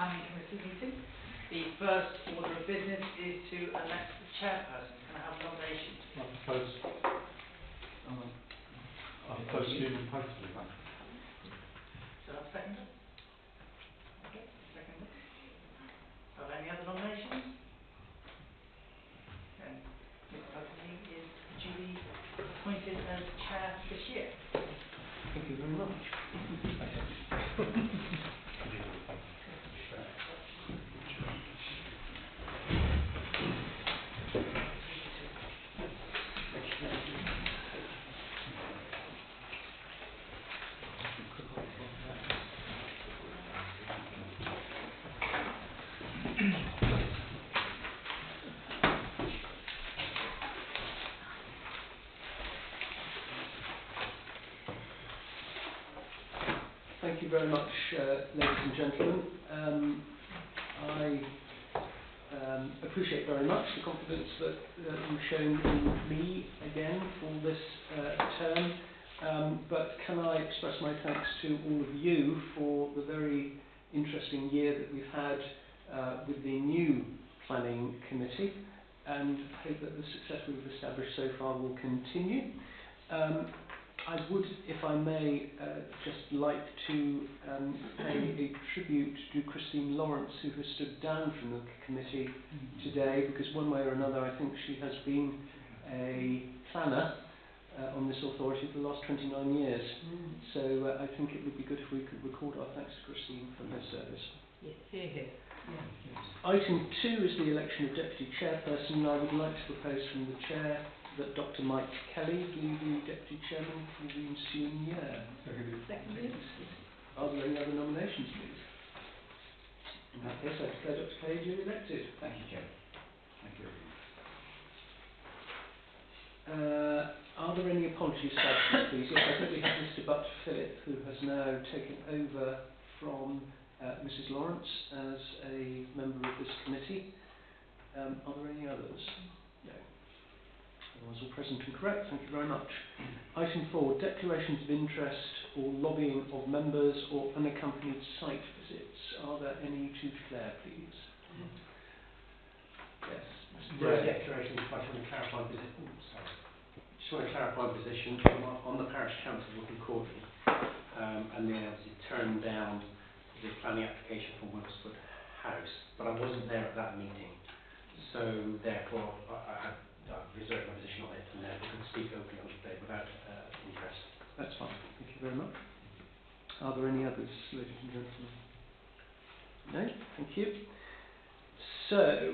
Planning Committee meeting. The first order of business is to elect the chairperson. Can I have nominations? I propose Stephen Post to that. Shall I second it? Okay, second it. Are there any other nominations? Then Mr. Hudson is duly appointed as chair this year. Thank you very much. Thank you very much, ladies and gentlemen. I appreciate very much the confidence that you've shown in me again for this term, but can I express my thanks to all of you for the very interesting year that we've had with the new planning committee, and hope that the success we've established so far will continue. I would, if I may, just like to pay a tribute to Christine Lawrence, who has stood down from the committee today, because one way or another I think she has been a planner on this authority for the last 29 years. So I think it would be good if we could record our thanks to Christine for her service. Yes, hear, hear. Item 2 is the election of Deputy Chairperson. I would like to propose from the Chair that Dr. Mike Kelly be the Deputy Chairman for the ensuing year. Seconded. Are there any other nominations, please? In that case, I declare Dr. Kelly duly elected. Thank you, Chair. Thank you. Are there any apologies for absence, please? Yes, I think we have Mr. Butt Philip, who has now taken over from Mrs. Lawrence as a member of this committee. Are there any others? No. Otherwise, all present and correct. Thank you very much. Item 4, declarations of interest or lobbying of members or unaccompanied site visits. Are there any to declare, please? Yes. Declaration, I just want to clarify the position. Just want to clarify the position on the parish council looking quarterly, and then obviously turned down the planning application for Wilsford House, but I wasn't there at that meeting, so therefore I've reserved my position on it, and I can speak openly on it today without interest. That's fine. Thank you very much. Are there any others, ladies and gentlemen? No? Thank you. So,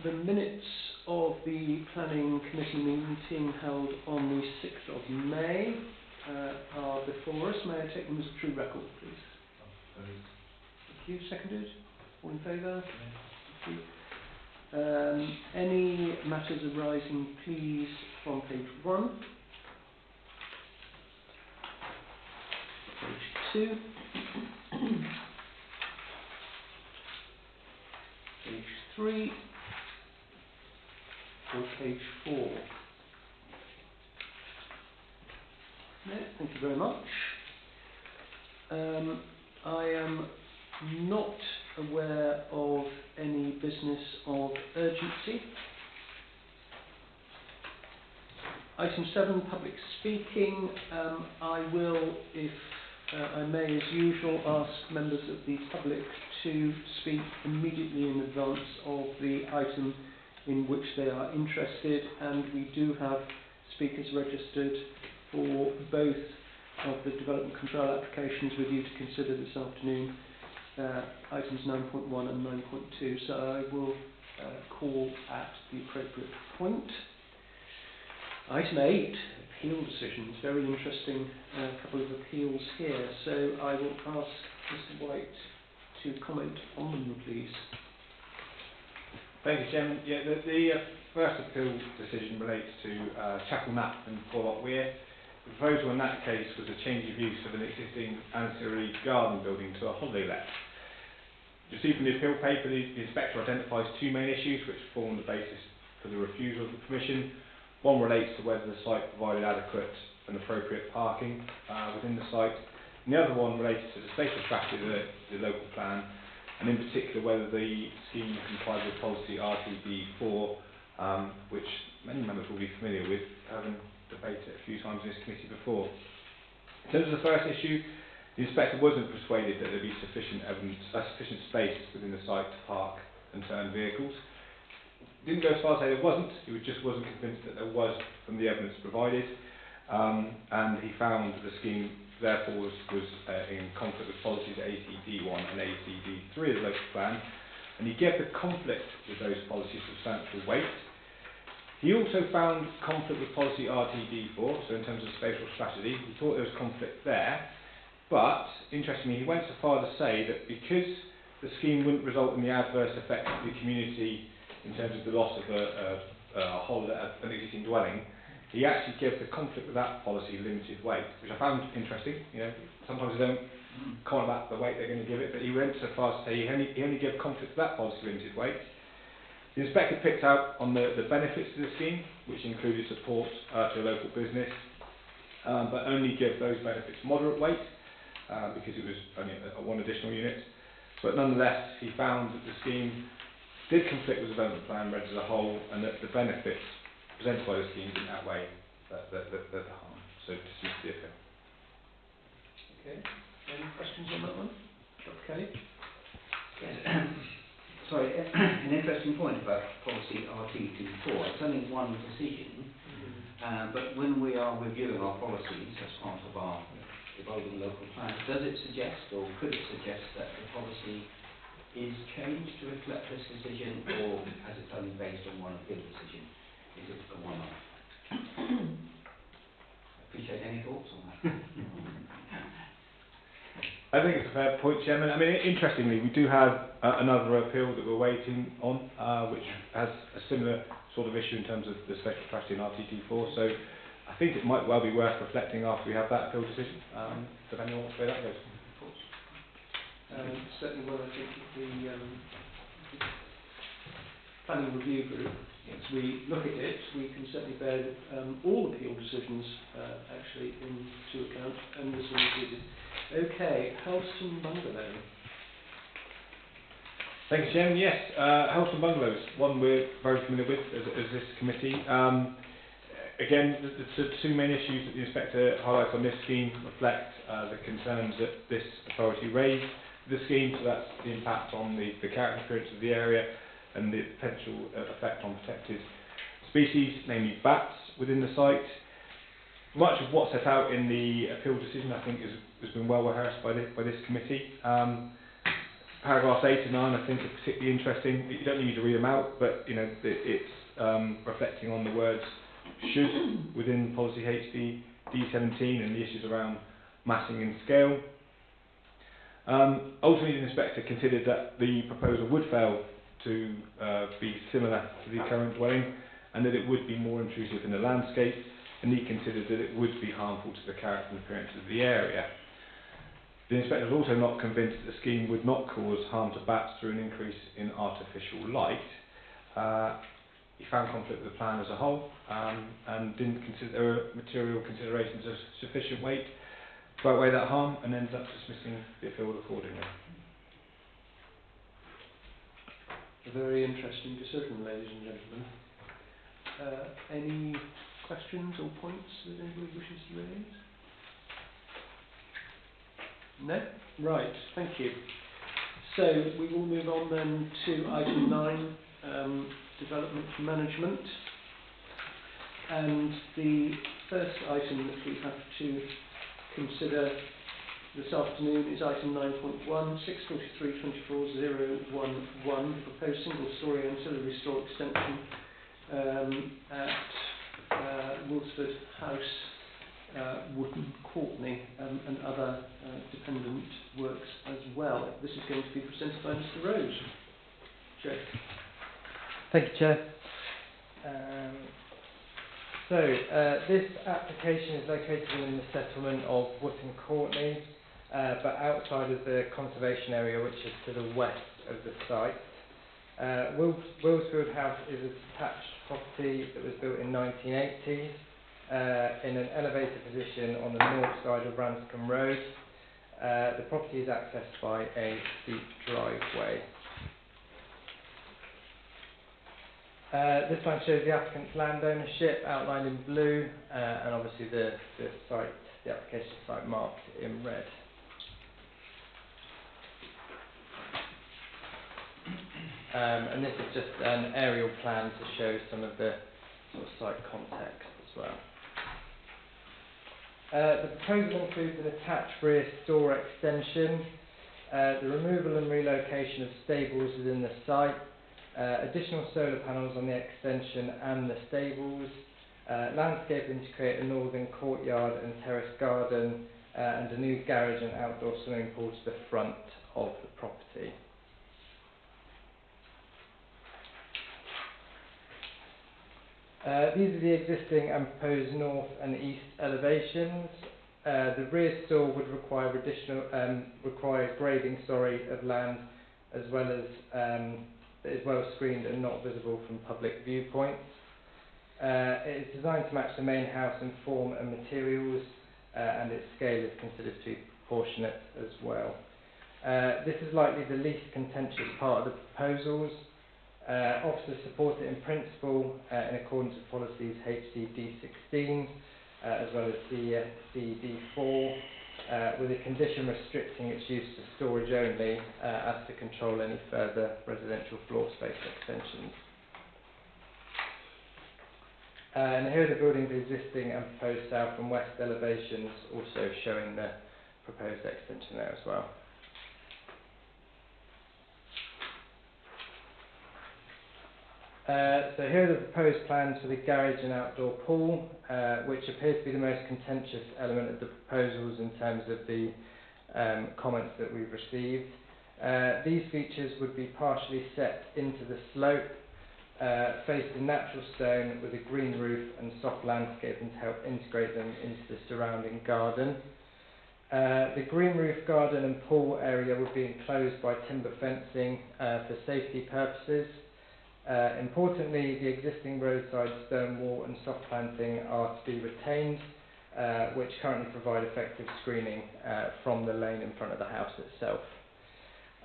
the minutes of the Planning Committee meeting held on the 6th of May are before us. May I take them as a true record, please? Thank you. Seconded? All in favour? Thank you. Any matters arising, please, from page 1. Page 2. Page 3. Or page 4. No, thank you very much. I am not aware of any business of urgency. Item 7, public speaking. I will, if I may, as usual, ask members of the public to speak immediately in advance of the item in which they are interested, and we do have speakers registered for both of the development control applications with you to consider this afternoon, items 9.1 and 9.2, so I will call at the appropriate point. Item 8, appeal decisions. Very interesting couple of appeals here, so I will ask Mr. White to comment on them, please. Thank you, Chairman. Yeah, the first appeal decision relates to Chapel Knapp and Porlock Weir. The proposal in that case was a change of use of an existing ancillary garden building to a holiday let. Received from the appeal paper, the inspector identifies two main issues which form the basis for the refusal of the permission. One relates to whether the site provided adequate and appropriate parking within the site, and the other one relates to the spatial strategy of the local plan, and in particular whether the scheme complies with policy RTD4, which many members will be familiar with, having debated it a few times in this committee before. In terms of the first issue, the inspector wasn't persuaded that there would be sufficient sufficient space within the site to park and turn vehicles. Didn't go as far as say there wasn't, he just wasn't convinced that there was from the evidence provided, and he found that the scheme therefore was in conflict with policies ACD1 and ACD3 of the local plan, and he gave the conflict with those policies substantial weight. He also found conflict with policy RTD4, so in terms of spatial strategy, he thought there was conflict there, but interestingly he went so far to say that because the scheme wouldn't result in the adverse effects of the community in terms of the loss of an existing dwelling, he actually gave the conflict with that policy limited weight, which I found interesting. You know, sometimes they don't comment about the weight they're going to give it, but he went so far as to say he only gave conflict to that policy limited weight. The inspector picked out on the benefits of the scheme, which included support to a local business, but only gave those benefits moderate weight because it was only one additional unit. But nonetheless, he found that the scheme did conflict with the development plan read as a whole, and that the benefits presented by the scheme didn't outweigh the harm. So dismiss the appeal. Okay. Any questions on that one? Dr. Kelly? Yes. Sorry, an interesting point about policy RTD4. It's only one decision, but when we are reviewing our policies as part of our evolving local plan, does it suggest or could it suggest that the policy is changed to reflect this decision, or as it's only based on one appeal decision, is it a one-off? Appreciate any thoughts on that. I think it's a fair point, Chairman. I mean, interestingly, we do have another appeal that we're waiting on, which has a similar sort of issue in terms of the special strategy in RTD4. So I think it might well be worth reflecting after we have that appeal decision, depending on which way that goes. Certainly, well, I think the planning review group, as we look at it, we can certainly bear all appeal decisions actually into account, and this one included. Okay, Helston Bungalow. Thank you, Chairman. Yes, Helston Bungalows, one we're very familiar with as this committee. Again, the two main issues that the inspector highlights on this scheme reflect the concerns that this authority raised with the scheme, so that's the impact on the character appearance of the area and the potential effect on protected species, namely bats, within the site. Much of what's set out in the appeal decision, I think, has been well rehearsed by this committee. Paragraphs 8 and 9, I think, are particularly interesting. You don't need to read them out, but you know, it's reflecting on the words "should" within policy HD D17 and the issues around massing and scale. Ultimately, the inspector considered that the proposal would fail to be similar to the current dwelling, and that it would be more intrusive in the landscape, and he considered that it would be harmful to the character and appearance of the area. The inspector was also not convinced that the scheme would not cause harm to bats through an increase in artificial light. He found conflict with the plan as a whole, and didn't consider material considerations of sufficient weight to outweigh that harm, and ended up dismissing the appeal accordingly. A very interesting decision, ladies and gentlemen. Any questions or points that anybody wishes to raise? No? Right, thank you. So we will move on then to item 9, development management. And the first item that we have to consider this afternoon is item 9.1, 643-24011, the proposed single-storey ancillary store extension at Wilsford House, Wootton Courtney, and other dependent works as well. This is going to be presented by Mr. Rose. Joe. Thank you, Chair. This application is located within the settlement of Wootton Courtney, but outside of the conservation area, which is to the west of the site. Wilsford House is a detached property that was built in 1980 in an elevated position on the north side of Ranscombe Road. The property is accessed by a steep driveway. This line shows the applicant's land ownership outlined in blue, and obviously the application site marked in red. And this is just an aerial plan to show some of the sort of site context as well. The proposal includes an attached rear store extension, the removal and relocation of stables within the site, additional solar panels on the extension and the stables, landscaping to create a northern courtyard and terrace garden, and a new garage and outdoor swimming pool to the front of the property. These are the existing and proposed north and east elevations. The rear store would require grading of land, as well screened and not visible from public viewpoints. It is designed to match the main house in form and materials, and its scale is considered to be proportionate as well. This is likely the least contentious part of the proposals. Officers support it in principle in accordance with policies HCD16 as well as CED4, with a condition restricting its use to storage only as to control any further residential floor space extensions. And here are the building's existing and proposed south and west elevations, also showing the proposed extension there as well. So here are the proposed plans for the garage and outdoor pool, which appears to be the most contentious element of the proposals in terms of the comments that we've received. These features would be partially set into the slope, faced in natural stone with a green roof and soft landscaping to help integrate them into the surrounding garden. The green roof garden and pool area would be enclosed by timber fencing for safety purposes. Importantly, the existing roadside stone wall and soft planting are to be retained, which currently provide effective screening from the lane in front of the house itself.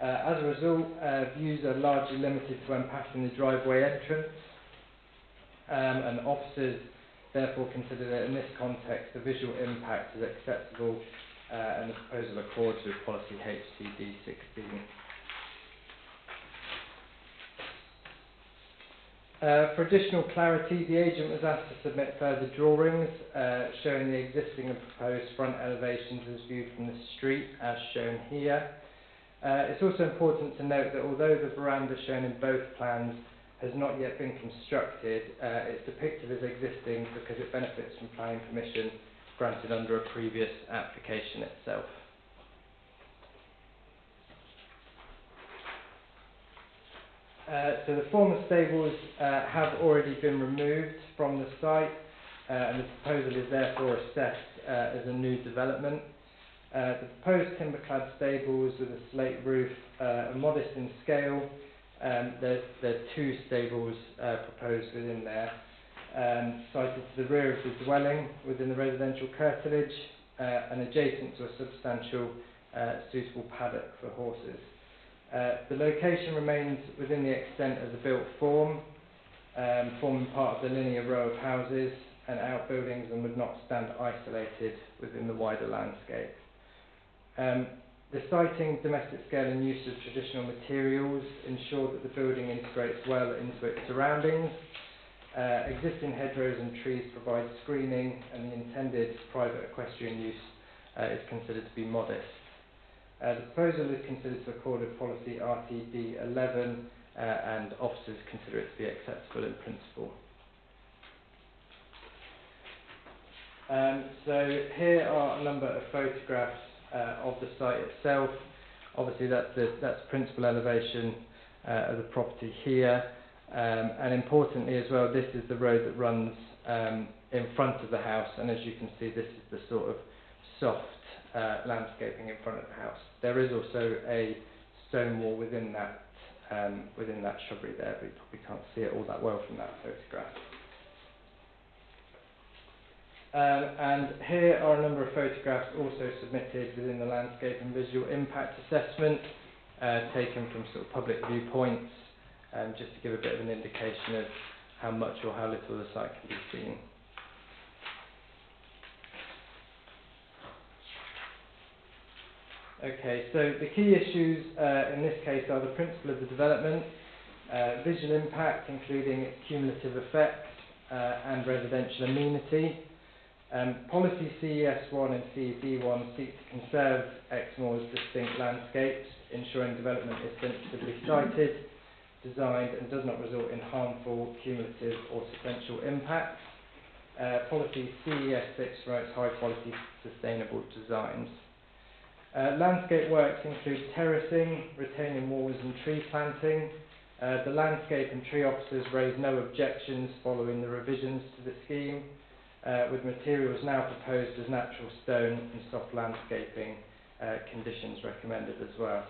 As a result, views are largely limited to when passing the driveway entrance, and officers therefore consider that in this context the visual impact is acceptable, and the proposal accords with policy HCD16. For additional clarity, the agent was asked to submit further drawings showing the existing and proposed front elevations as viewed from the street, as shown here. It's also important to note that although the veranda shown in both plans has not yet been constructed, it's depicted as existing because it benefits from planning permission granted under a previous application itself. So the former stables have already been removed from the site, and the proposal is therefore assessed as a new development. The proposed timber-clad stables with a slate roof are modest in scale. There are two stables proposed within there, sited to the rear of the dwelling within the residential curtilage, and adjacent to a substantial suitable paddock for horses. The location remains within the extent of the built form, forming part of the linear row of houses and outbuildings, and would not stand isolated within the wider landscape. The siting, domestic scale and use of traditional materials ensure that the building integrates well into its surroundings. Existing hedgerows and trees provide screening, and the intended private equestrian use is considered to be modest. The proposal is considered to accord with policy RTD11, and officers consider it to be acceptable in principle. So here are a number of photographs of the site itself. Obviously that's principal elevation of the property here, and importantly as well, this is the road that runs in front of the house, and as you can see, this is the sort of soft landscaping in front of the house. There is also a stone wall within that shrubbery there, but you probably can't see it all that well from that photograph. And here are a number of photographs also submitted within the landscape and visual impact assessment, taken from sort of public viewpoints, just to give a bit of an indication of how much or how little the site can be seen. Okay, so the key issues in this case are the principle of the development, visual impact including its cumulative effect and residential amenity. Policy CES1 and CED1 seek to conserve Exmoor's distinct landscapes, ensuring development is sensitively sited, designed and does not result in harmful, cumulative or sequential impacts. Policy CES6 promotes high quality sustainable designs. Landscape works include terracing, retaining walls and tree planting. The landscape and tree officers raised no objections following the revisions to the scheme, with materials now proposed as natural stone and soft landscaping conditions recommended as well.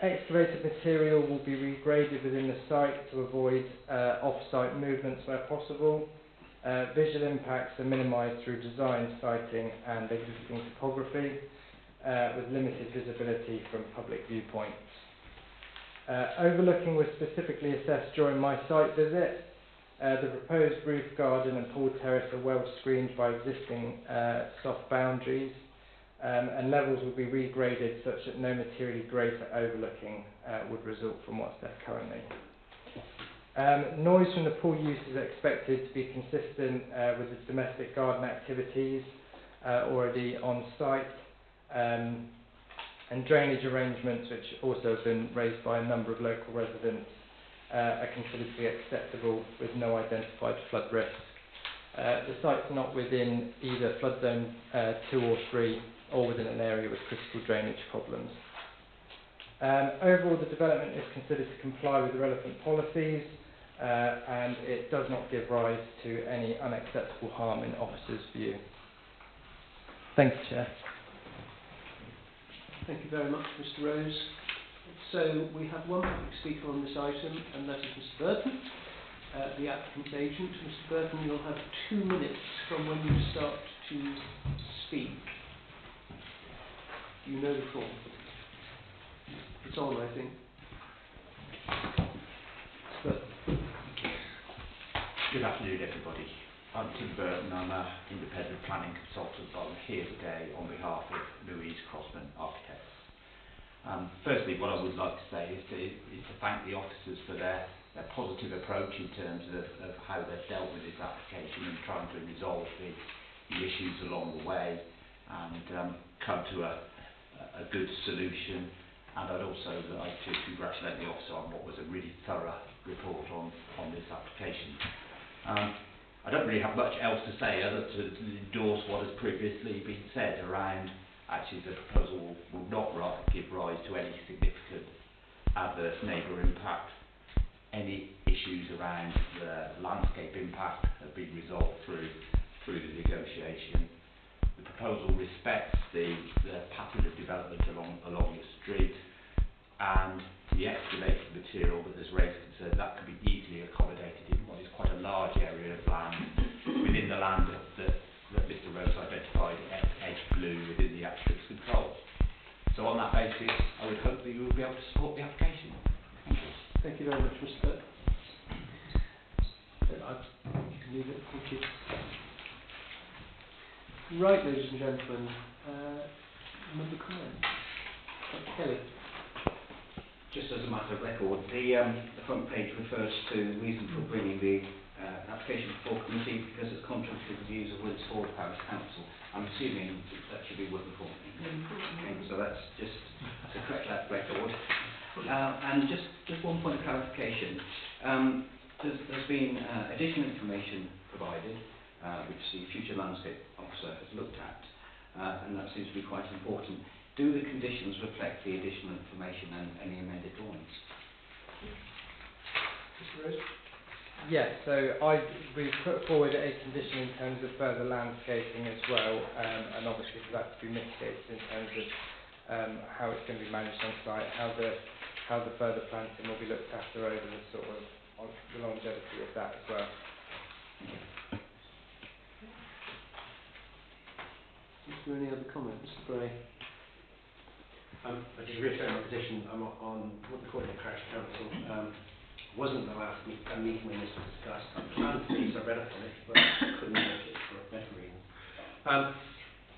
Excavated material will be regraded within the site to avoid off-site movements where possible. Visual impacts are minimised through design, siting and existing topography, with limited visibility from public viewpoints. Overlooking was specifically assessed during my site visit. The proposed roof garden and pool terrace are well screened by existing soft boundaries, and levels will be regraded such that no materially greater overlooking would result from what's there currently. Noise from the pool use is expected to be consistent with the domestic garden activities already on site, and drainage arrangements, which also have been raised by a number of local residents, are considered to be acceptable with no identified flood risk. The site's not within either flood zone 2 or 3 or within an area with critical drainage problems. Overall, the development is considered to comply with the relevant policies, and it does not give rise to any unacceptable harm in officers' view. Thank you, Chair. Thank you very much, Mr. Rose. So we have one public speaker on this item, and that is Mr. Burton, the applicant's agent. Mr. Burton, you'll have 2 minutes from when you start to speak. You know the form. It's on, I think. But good afternoon, everybody. I'm Tim Burton. I'm an independent planning consultant. I'm here today on behalf of Louise Crossman Architects. Firstly, what I would like to say is to thank the officers for their positive approach in terms of how they've dealt with this application and trying to resolve the issues along the way and come to a good solution. And I'd also like to congratulate the officer on what was a really thorough report on this application. I don't really have much else to say other than to endorse what has previously been said around actually the proposal will not give rise to any significant adverse neighbour impact. Any issues around the landscape impact have been resolved through the negotiation. The proposal respects the pattern of development along the street, and the excavated material that has raised concern that can be easily accommodated in what is quite a large area of land within the land that Mr. Rose identified edge blue within the applicant's control. So on that basis, I would hope that you will be able to support the application. Thank you. thank you very much, Mr. Burton. You can leave it. Thank you. Right, ladies and gentlemen, another comment. Dr. Kelly. Just as a matter of record, the front page refers to the reason for bringing the application before committee because it's contrary to the views of Wilts Hall Parish Council. I'm assuming that should be written for me. Okay, so that's just to correct that record. And just one point of clarification. There's been additional information provided, which the future landscape officer has looked at, and that seems to be quite important. Do the conditions reflect the additional information and any amended drawings? Mr. Rose? Yes, so we put forward a condition in terms of further landscaping as well, and obviously for that to be mitigated in terms of how it's going to be managed on site, how the further planting will be looked after over the sort of the longevity of that as well. through any other comments? Mr. Gray? I just reiterate my position. I'm on what we call the Parish Council. Wasn't the last meeting when this was discussed. I'm trying to see, so I read up on it, but couldn't make it for better reasons.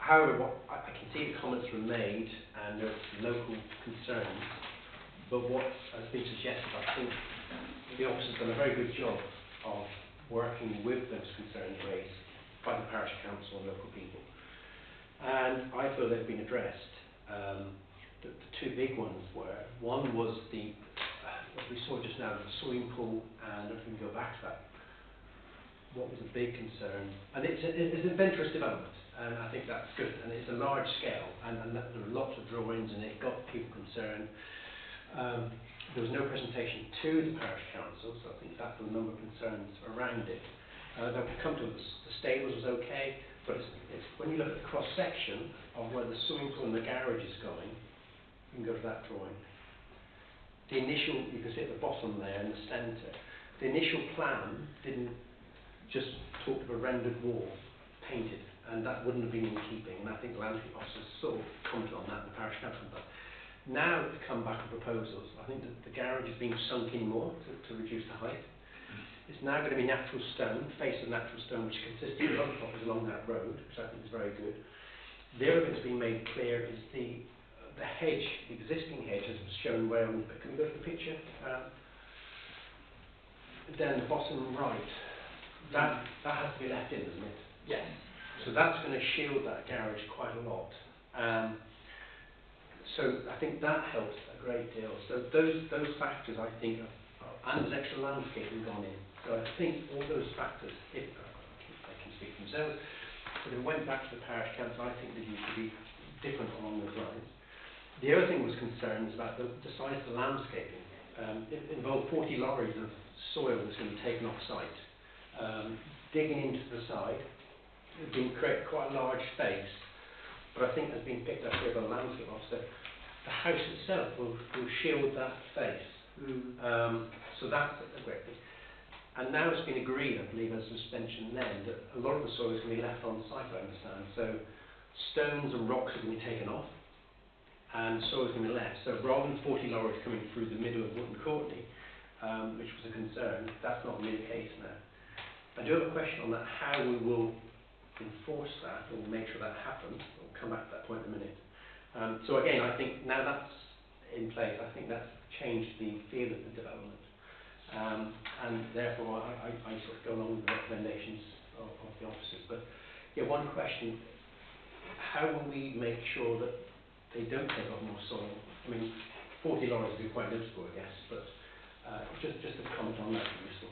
However, I can see the comments were made and there's local concerns, but what has been suggested, I think the office has done a very good job of working with those concerns raised by the Parish Council and local people. And I feel they've been addressed. The two big ones were, one was what we saw just now, the swimming pool, and if we can go back to that, what was a big concern, and it's an adventurous development, and I think that's good, and it's a large scale, and there are lots of drawings, and it got people concerned. There was no presentation to the Parish Council, so I think that's a number of concerns around it. That we come to the stables was okay, but it's when you look at the cross section of where the swimming pool and the garage is going, you can go to that drawing. The initial, you can see at the bottom there in the centre, the initial plan didn't just talk of a rendered wall painted, and that wouldn't have been in keeping, and I think the landscape officers sort of commented on that, the Parish Council. But now it's come back with proposals. I think that the garage is being sunk in more to reduce the height. It's now going to be natural stone, face of natural stone, which consists of other properties along that road, which I think is very good. The other thing that's been made clear is the hedge, the existing hedge, as was shown where on the, can we go to the picture? Down the bottom right, that has to be left in, doesn't it? Yes. So that's going to shield that garage quite a lot. So I think that helps a great deal. So those factors, I think, and there's extra landscaping gone in. So I think all those factors, if they can speak for themselves, but if it went back to the Parish Council, I think they used to be different along those lines. The other thing was concerns about the size of the landscaping. It involved 40 lorries of soil that's going to be taken off site, digging into the side. It would create quite a large space, but I think has been picked up here by the landscape officer. The house itself will shield that space. So that's a great thing. And now it's been agreed, I believe, as was mentioned then, that a lot of the soil is going to be left on site, I understand. So stones and rocks are going to be taken off, and soil is going to be left. So rather than 40 lorries coming through the middle of Wootton Courtney, which was a concern, that's not really the case now. I do have a question on that, how we will enforce that or make sure that happens. We'll come back to that point in a minute. So again, I think now that's in place, I think that's changed the feel of the development. And therefore I sort of go along with the recommendations of the officers. But yeah, one question, how will we make sure that they don't take off more soil? I mean, 40 lorries would be quite noticeable, I guess, but just a comment on that would be useful.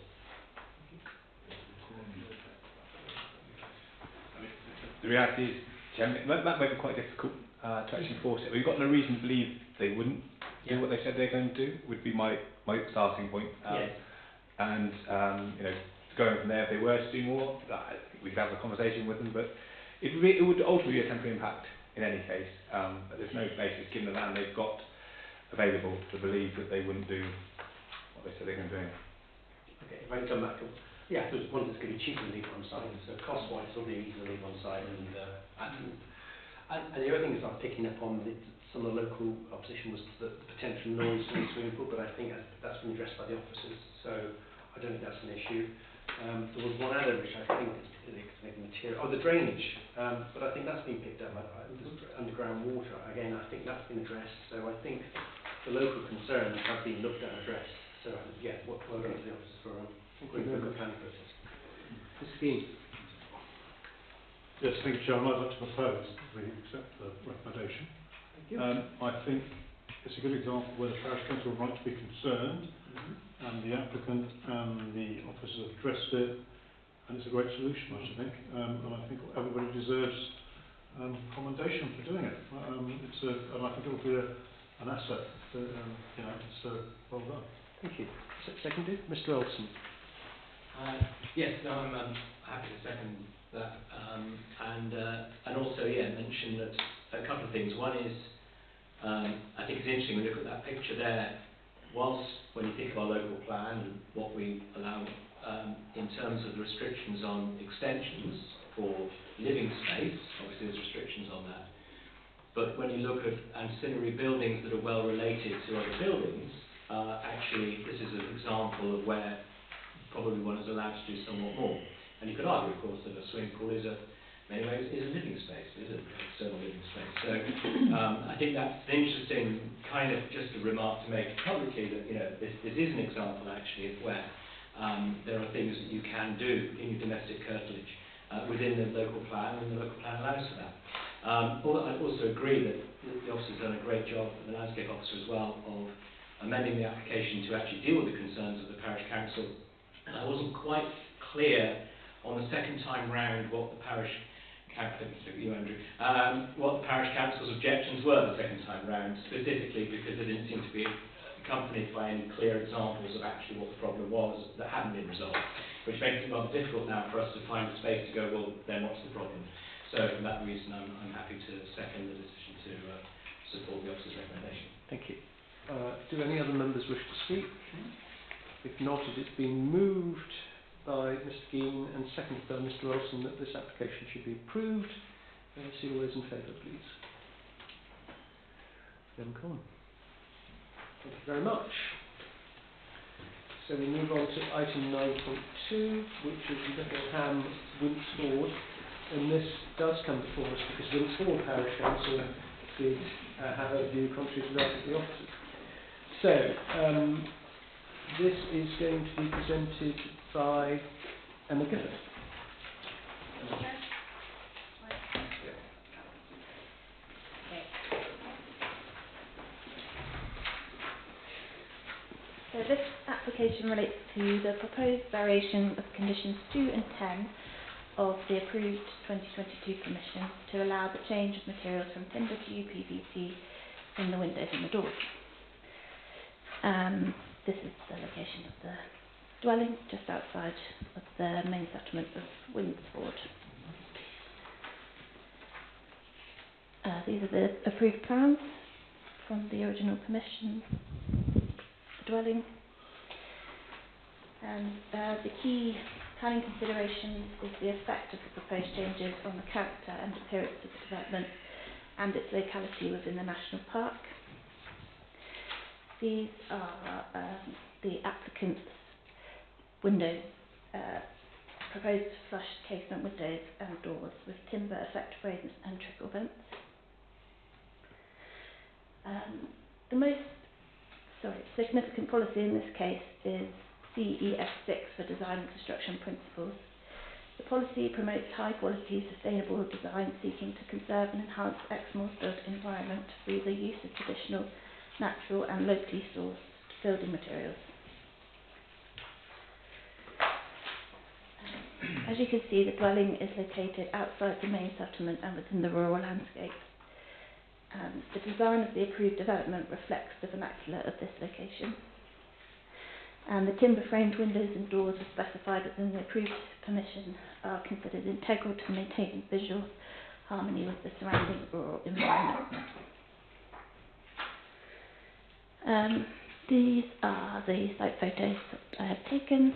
The reality is, that might be quite difficult to actually enforce it. We've got no reason to believe they wouldn't do what they said they're going to do, would be my starting point. Yes. And, going from there, if they were to do more, I think we could have a conversation with them, but it would ultimately be a temporary impact in any case. But there's no basis, given the land they've got available, to believe that they wouldn't do what they said they're going to do. Okay, if I can come back to, yeah, there's one that's going to be cheaper to leave on site, so cost-wise it'll be easy to leave on site, and the other thing is I'm picking up on some of the local opposition was the potential noise from the swimming pool, but I think that's been addressed by the officers, so I don't think that's an issue. There was one other which I think is particularly material, the drainage, but I think that's been picked up. Underground water, again, I think that's been addressed, so I think the local concerns have been looked at and addressed, so yeah, well done to the officers for going through the planning process. Mr. Keane. Yes, thank you, Chairman. I'd like to propose that we accept the recommendation. Thank you. I think it's a good example where the Parish Council are right to be concerned, and the applicant and the officers have addressed it, and it's a great solution, I should think, and I think everybody deserves commendation for doing it. And I think it will be an asset. It's well done. Thank you. Seconded, Mr. Olsen. Yes, no, I'm happy to second that, and also mention that a couple of things. One is I think it's interesting when you look at that picture there. Whilst when you think of our local plan and what we allow in terms of the restrictions on extensions for living space. Obviously there's restrictions on that. But when you look at ancillary buildings that are well related to other buildings, actually this is an example of where probably one is allowed to do somewhat more. And you could argue, of course, that a swimming pool is in many ways is a living space, is an external living space. So I think that's an interesting kind of just a remark to make publicly that, you know, this is an example actually of where there are things that you can do in your domestic curtilage within the local plan, and the local plan allows for that. Although I also agree that the officer's done a great job, and the landscape officer as well, of amending the application to actually deal with the concerns of the parish council. And I wasn't quite clear on the second time round what the parish what the parish council's objections were the second time round, specifically because they didn't seem to be accompanied by any clear examples of actually what the problem was that hadn't been resolved, which makes it rather difficult now for us to find a space to go, well, then what's the problem? So for that reason, I'm happy to second the decision to support the officer's recommendation. Thank you. Do any other members wish to speak? If not, it has been moved by Mr. Gein and seconded by Mr. Olsen that this application should be approved. See all those in favour, please. Then come. Thank you very much. So we move on to item 9.2, which is Littleham Winsford, and this does come before us because Winsford Parish Council did have a view contrary to that of the officers. So this is going to be presented by Emma Gifford. So this application relates to the proposed variation of conditions 2 and 10 of the approved 2022 permission to allow the change of materials from timber to UPVC in the windows and the doors. This is the location of the dwelling just outside of the main settlement of Winsford. These are the approved plans from the original permission, the dwelling. And the key planning considerations is the effect of the proposed changes on the character and appearance of the development and its locality within the national park. These are the applicant's windows, proposed flush casement windows and doors with timber effect frames and trickle vents. The most significant policy in this case is CEF6 for design and construction principles. The policy promotes high quality sustainable design seeking to conserve and enhance Exmoor's built environment through the use of traditional, natural and locally sourced building materials. As you can see, the dwelling is located outside the main settlement and within the rural landscape. The design of the approved development reflects the vernacular of this location. And the timber framed windows and doors as specified within the approved permission are considered integral to maintaining visual harmony with the surrounding rural environment. These are the site photos that I have taken.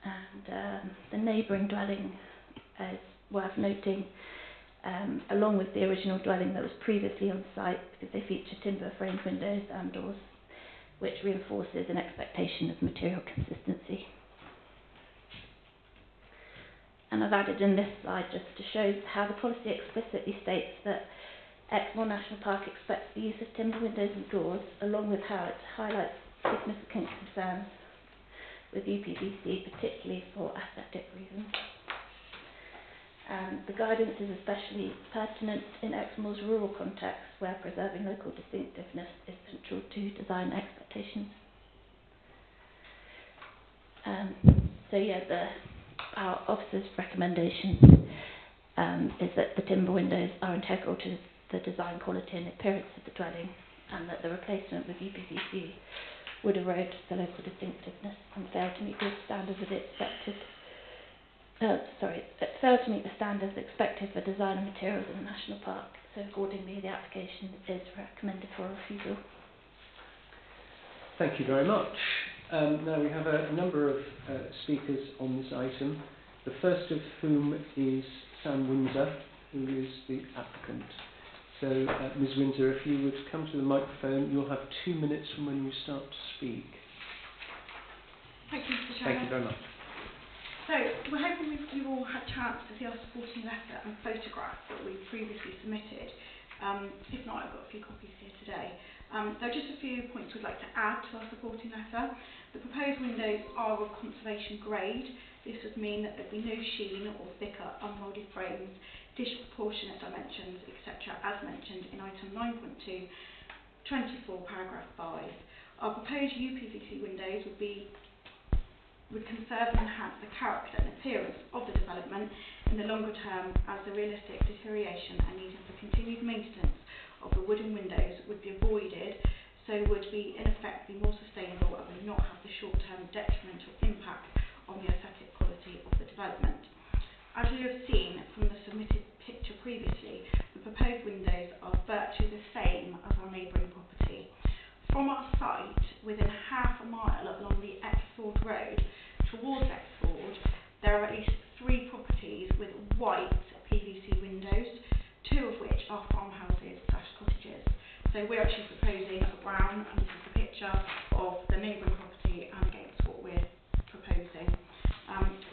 And the neighbouring dwelling is worth noting, along with the original dwelling that was previously on site, because they feature timber framed windows and doors, which reinforces an expectation of material consistency. And I've added in this slide just to show how the policy explicitly states that Exmoor National Park expects the use of timber windows and doors, along with how it highlights significant concerns with UPVC, particularly for aesthetic reasons. The guidance is especially pertinent in Exmoor's rural context, where preserving local distinctiveness is central to design expectations. Our officer's recommendation is that the timber windows are integral to the design quality and appearance of the dwelling, and that the replacement with UPVC would erode the local distinctiveness and fail to meet the standards expected for design and materials in the national park. So accordingly, the application is recommended for refusal. Thank you very much. Now we have a number of speakers on this item, the first of whom is Sam Windsor, who is the applicant. So, Ms Windsor, if you would come to the microphone, you'll have 2 minutes from when you start to speak. Thank you, Mr. Chairman. Thank you very much. So, we're hoping you've all had a chance to see our supporting letter and photographs that we previously submitted. If not, I've got a few copies here today. There are just a few points we'd like to add to our supporting letter. The proposed windows are of conservation grade. This would mean that there'd be no sheen or thicker unmoulded frames, disproportionate dimensions, etc., as mentioned in item 9.2, 24, paragraph 5. Our proposed UPVC windows would conserve and enhance the character and appearance of the development in the longer term, as the realistic deterioration and need for continued maintenance of the wooden windows would be avoided, so would be in effect be more sustainable and would not have the short-term detrimental impact on the aesthetic quality of the development. As you have seen from the submitted picture previously, the proposed windows are virtually the same as our neighbouring property. From our site, within half a mile along the Exford Road towards Exford, there are at least 3 properties with white PVC windows, 2 of which are farmhouses/cottages. So we're actually proposing a brown, and this is the picture of the neighbouring property and against what we're proposing.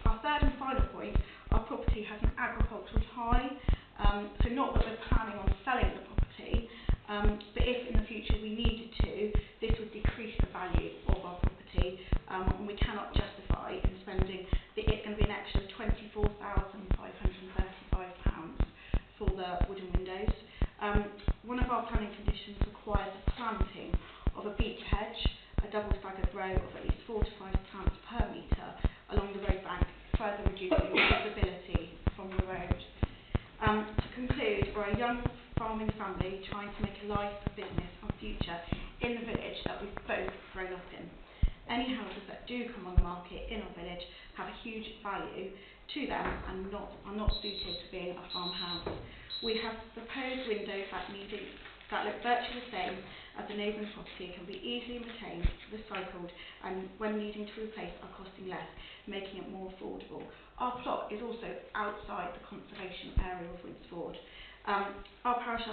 Our third and final point, our property has an agricultural tie, so not that we're planning on selling the property, but if in the future we needed to, this would decrease the value of our property, and we cannot justify in spending it's going to be an extra £24,535 for the wooden windows. One of our planning conditions requires the planting of a beech hedge, a double staggered row of at least 4 to 5 plants per metre along the road bank, further reducing visibility from the road. To conclude, we're a young farming family trying to make a life, business and future in the village that we've both grown up in. Any houses that do come on the market in our village have a huge value to them and are not suited to being a farmhouse. We have proposed windows that look virtually the same as the neighbouring property, can be easily maintained, recycled, and when needing to replace are costing less, making it more affordable. Our plot is also outside the conservation area of Winsford. Our parish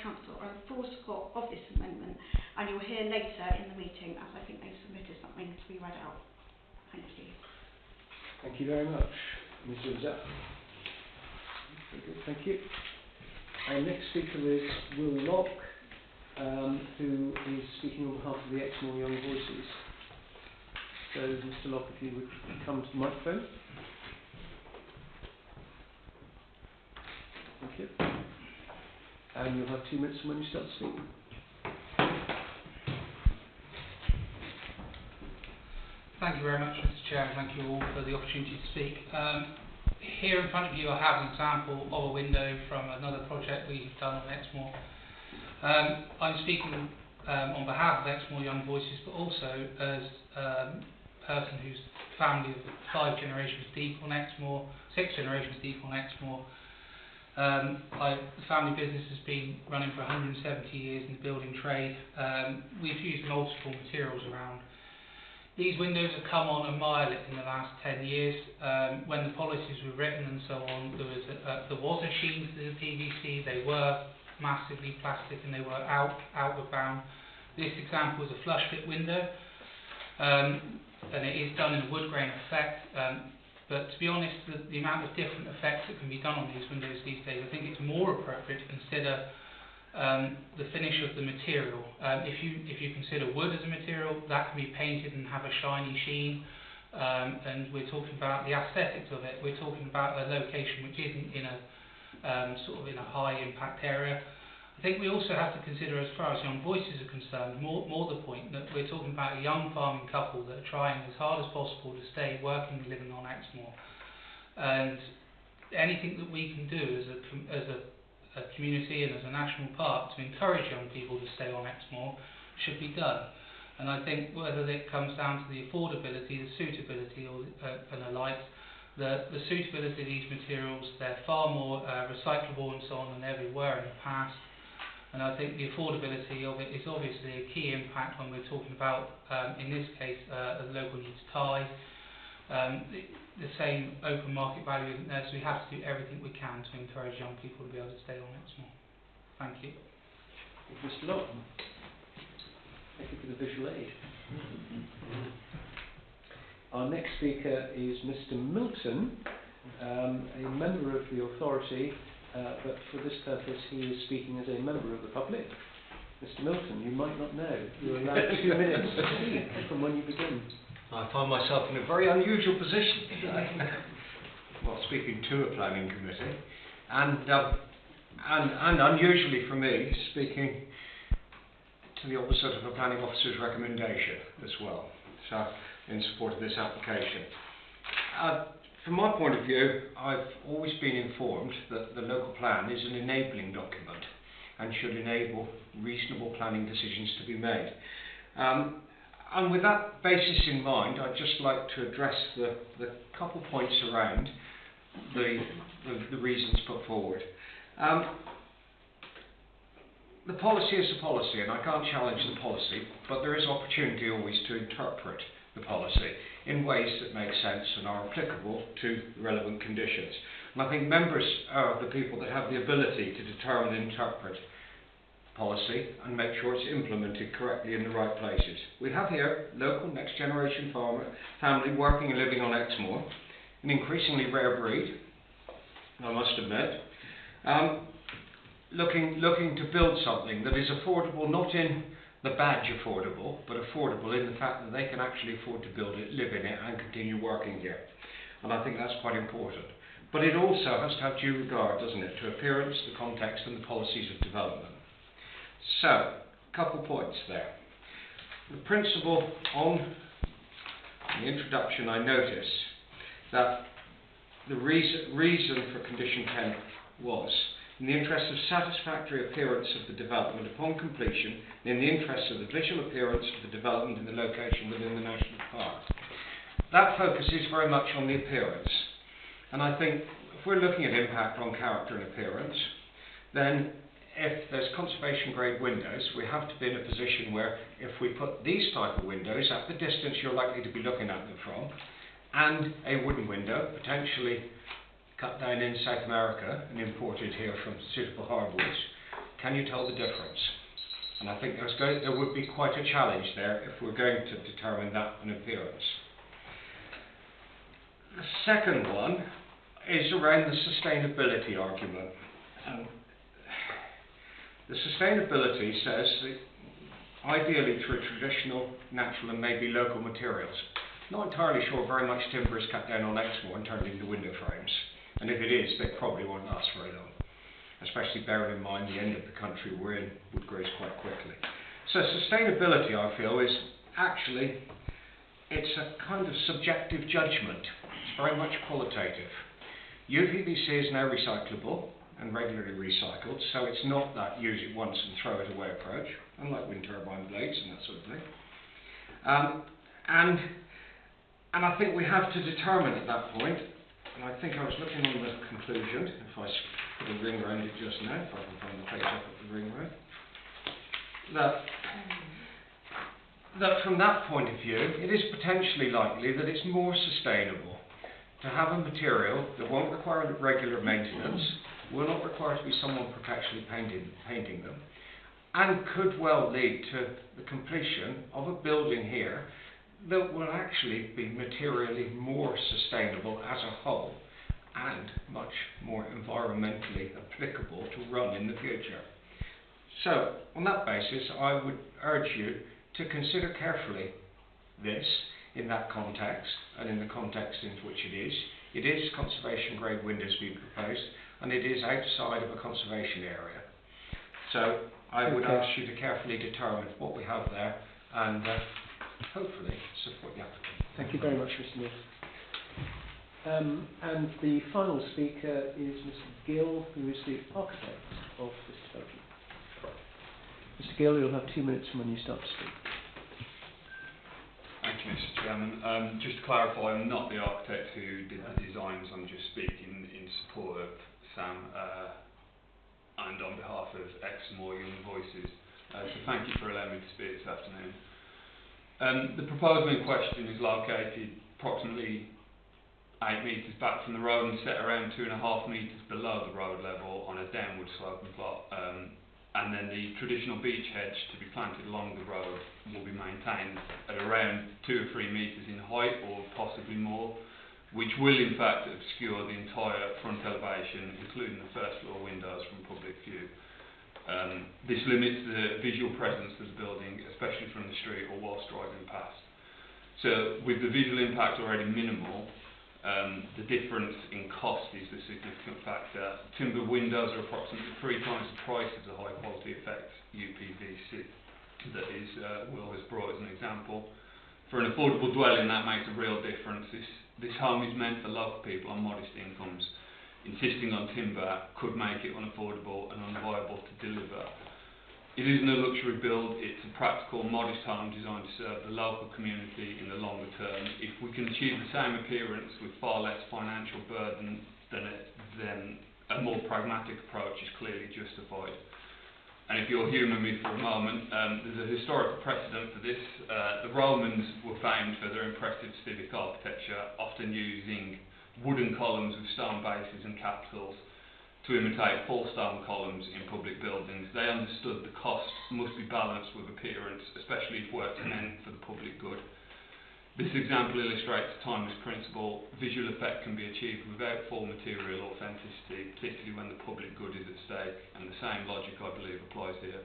council are in full support of this amendment, and you'll hear later in the meeting, as I think they've submitted something to be read out. Thank you. Thank you very much, Ms Windsor. Very good, thank you. Our next speaker is Will Locke, who is speaking on behalf of the Exmoor Young Voices. So, Mr Locke, if you would come to the microphone. Thank you. And you'll have 2 minutes from when you start speaking. Thank you very much, Mr Chair, and thank you all for the opportunity to speak. Here in front of you I have an example of a window from another project we've done on Exmoor. I'm speaking on behalf of Exmoor Young Voices, but also as a person whose family of 5 generations deep on Exmoor, 6 generations deep on Exmoor. The family business has been running for 170 years in the building trade. We've used multiple materials around. These windows have come on a mile in the last 10 years. When the policies were written and so on, there was a sheen to the PVC. They were massively plastic and they were outward bound. This example is a flush fit window, and it is done in a wood grain effect. But to be honest, the amount of different effects that can be done on these windows these days, I think it's more appropriate to consider the finish of the material. If you consider wood as a material, that can be painted and have a shiny sheen, and we're talking about the aesthetics of it. We're talking about a location which isn't in a sort of in a high impact area. I think we also have to consider, as far as Young Voices are concerned, more the point that we're talking about a young farming couple that are trying as hard as possible to stay working and living on Exmoor, and anything that we can do as a community and as a national park to encourage young people to stay on Exmoor should be done. And I think whether it comes down to the affordability, the suitability, and the like, the suitability of these materials, they're far more recyclable and so on than they ever were in the past. And I think the affordability of it is obviously a key impact when we're talking about, in this case, a local needs tie. The same open market value isn't there, so we have to do everything we can to encourage young people to be able to stay on Exmoor. Thank you. Mr. Lawton. Thank you for the visual aid. Our next speaker is Mr. Milton, a member of the authority, but for this purpose he is speaking as a member of the public. Mr. Milton, you might not know, you're allowed 2 minutes to speak from when you begin. I find myself in a very unusual position today. Well, speaking to a planning committee, and unusually for me, speaking to the opposite of a planning officer's recommendation as well, so in support of this application. From my point of view, I've always been informed that the local plan is an enabling document and should enable reasonable planning decisions to be made. And with that basis in mind, I'd just like to address the couple points around the reasons put forward. The policy is a policy, and I can't challenge the policy, but there is opportunity always to interpret the policy in ways that make sense and are applicable to the relevant conditions. And I think members are the people that have the ability to determine and interpret policy and make sure it's implemented correctly in the right places. We have here local next generation family working and living on Exmoor, an increasingly rare breed, I must admit, looking to build something that is affordable, not in the badge affordable, but affordable in the fact that they can actually afford to build it, live in it and continue working here. And I think that's quite important. But it also has to have due regard, doesn't it, to appearance, the context and the policies of development. So, a couple points there. The principle on the introduction, I notice that the reason for condition 10 was in the interest of satisfactory appearance of the development upon completion, and in the interest of the visual appearance of the development in the location within the national park. That focus is very much on the appearance. And I think if we're looking at impact on character and appearance, then if there's conservation grade windows, we have to be in a position where if we put these type of windows at the distance you're likely to be looking at them from, and a wooden window, potentially cut down in South America and imported here from suitable hardwoods, can you tell the difference? And I think there would be quite a challenge there if we're going to determine that an appearance. The second one is around the sustainability argument. The sustainability says that ideally through traditional, natural and maybe local materials. Not entirely sure very much timber is cut down on Exmoor and turned into window frames. And if it is, they probably won't last very long. Especially bearing in mind the end of the country we're in would graze quite quickly. So sustainability, I feel, is actually, it's a kind of subjective judgment. It's very much qualitative. UPVC is now recyclable and regularly recycled, so it's not that use it once and throw it away approach, unlike wind turbine blades and that sort of thing. And I think we have to determine at that point, and I think I was looking on the conclusion, if I put a ring around it just now, if I can find the page up at the ring road, that from that point of view, it is potentially likely that it's more sustainable to have a material that won't require regular maintenance, will not require to be someone perpetually painting them, and could well lead to the completion of a building here that will actually be materially more sustainable as a whole and much more environmentally applicable to run in the future. So, on that basis, I would urge you to consider carefully this in that context and in the context in which it is. It is conservation grade windows being proposed, and it is outside of a conservation area. So I would ask you to carefully determine what we have there and hopefully support the applicant. Thank you very much, Mr. Neal. And the final speaker is Mr. Gill, who is the architect of this development. Mr. Gill, you'll have 2 minutes from when you start to speak. Thank you, Mr. Chairman. Just to clarify, I'm not the architect who did the designs. I'm just speaking in support of Sam and on behalf of Exmoor Young Voices. So thank you for allowing me to speak this afternoon. The proposal in question is located approximately 8 metres back from the road and set around 2.5 metres below the road level on a downward sloping plot. And then the traditional beech hedge to be planted along the road will be maintained at around 2 or 3 metres in height, or possibly more, which will in fact obscure the entire front elevation, including the first floor windows, from public view. This limits the visual presence of the building, especially from the street or whilst driving past. So with the visual impact already minimal, the difference in cost is the significant factor. Timber windows are approximately 3 times the price of the high quality effect UPVC that is Will has brought as an example. For an affordable dwelling, that makes a real difference. This home is meant for local people on modest incomes. Insisting on timber could make it unaffordable and unviable to deliver. It isn't a luxury build, it's a practical, modest home designed to serve the local community in the longer term. If we can achieve the same appearance with far less financial burden, then a more pragmatic approach is clearly justified. And if you'll humour me for a moment, there's a historical precedent for this. The Romans were famed for their impressive civic architecture, often using wooden columns with stone bases and capitals to imitate full stone columns in public buildings. They understood the cost must be balanced with appearance, especially if work is meant for the public good. This example illustrates the timeless principle. Visual effect can be achieved without full material authenticity, particularly when the public good is at stake, and the same logic, I believe, applies here.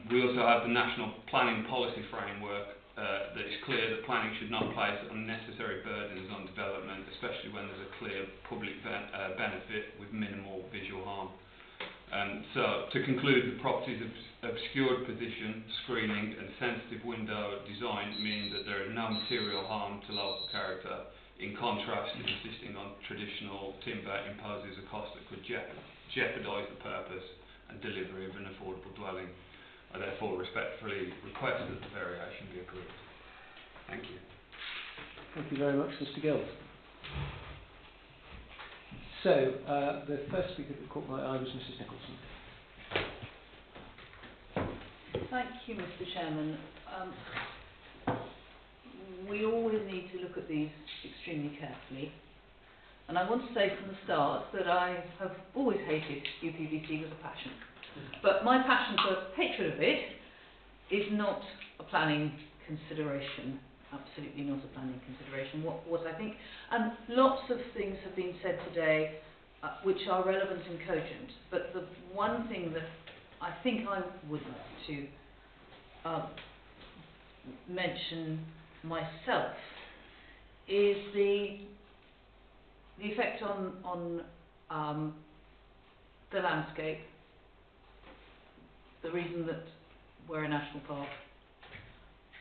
We also have the National Planning Policy Framework that is clear that planning should not place unnecessary burdens on development, especially when there's a clear public benefit with minimal visual harm. So, to conclude, the property's obscured position, screening and sensitive window design mean that there is no material harm to local character. In contrast, insisting on traditional timber imposes a cost that could jeopardise the purpose and delivery of an affordable dwelling. I therefore respectfully request that the variation be approved. Thank you. Thank you very much, Mr. Gill. So, the first speaker that caught my eye was Mrs. Nicholson. Thank you, Mr. Chairman. We always need to look at these extremely carefully. And I want to say from the start that I have always hated UPVC with a passion. But my passion for hatred of it is not a planning consideration, absolutely not a planning consideration. What I think, and lots of things have been said today which are relevant and cogent, but the one thing that I think I would like to mention myself is the effect on the landscape. The reason that we're a national park,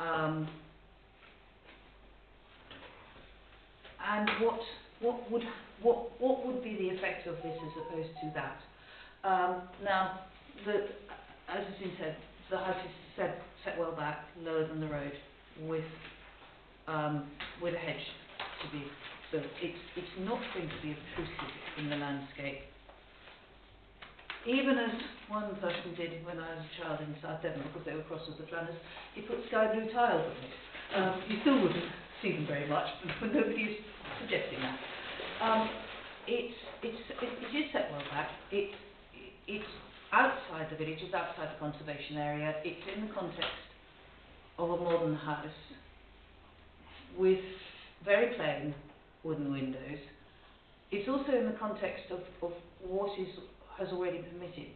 and what would be the effect of this as opposed to that? Now, as has been said, the house is set well back, lower than the road, with a hedge to be built. It's not going to be obtrusive in the landscape. Even as one person did when I was a child in South Devon, because they were cross with the Flanders, he put sky blue tiles on it. You still wouldn't see them very much, but nobody's suggesting that. It is set well back. It's outside the village, it's outside the conservation area. It's in the context of a modern house with very plain wooden windows. It's also in the context of what has already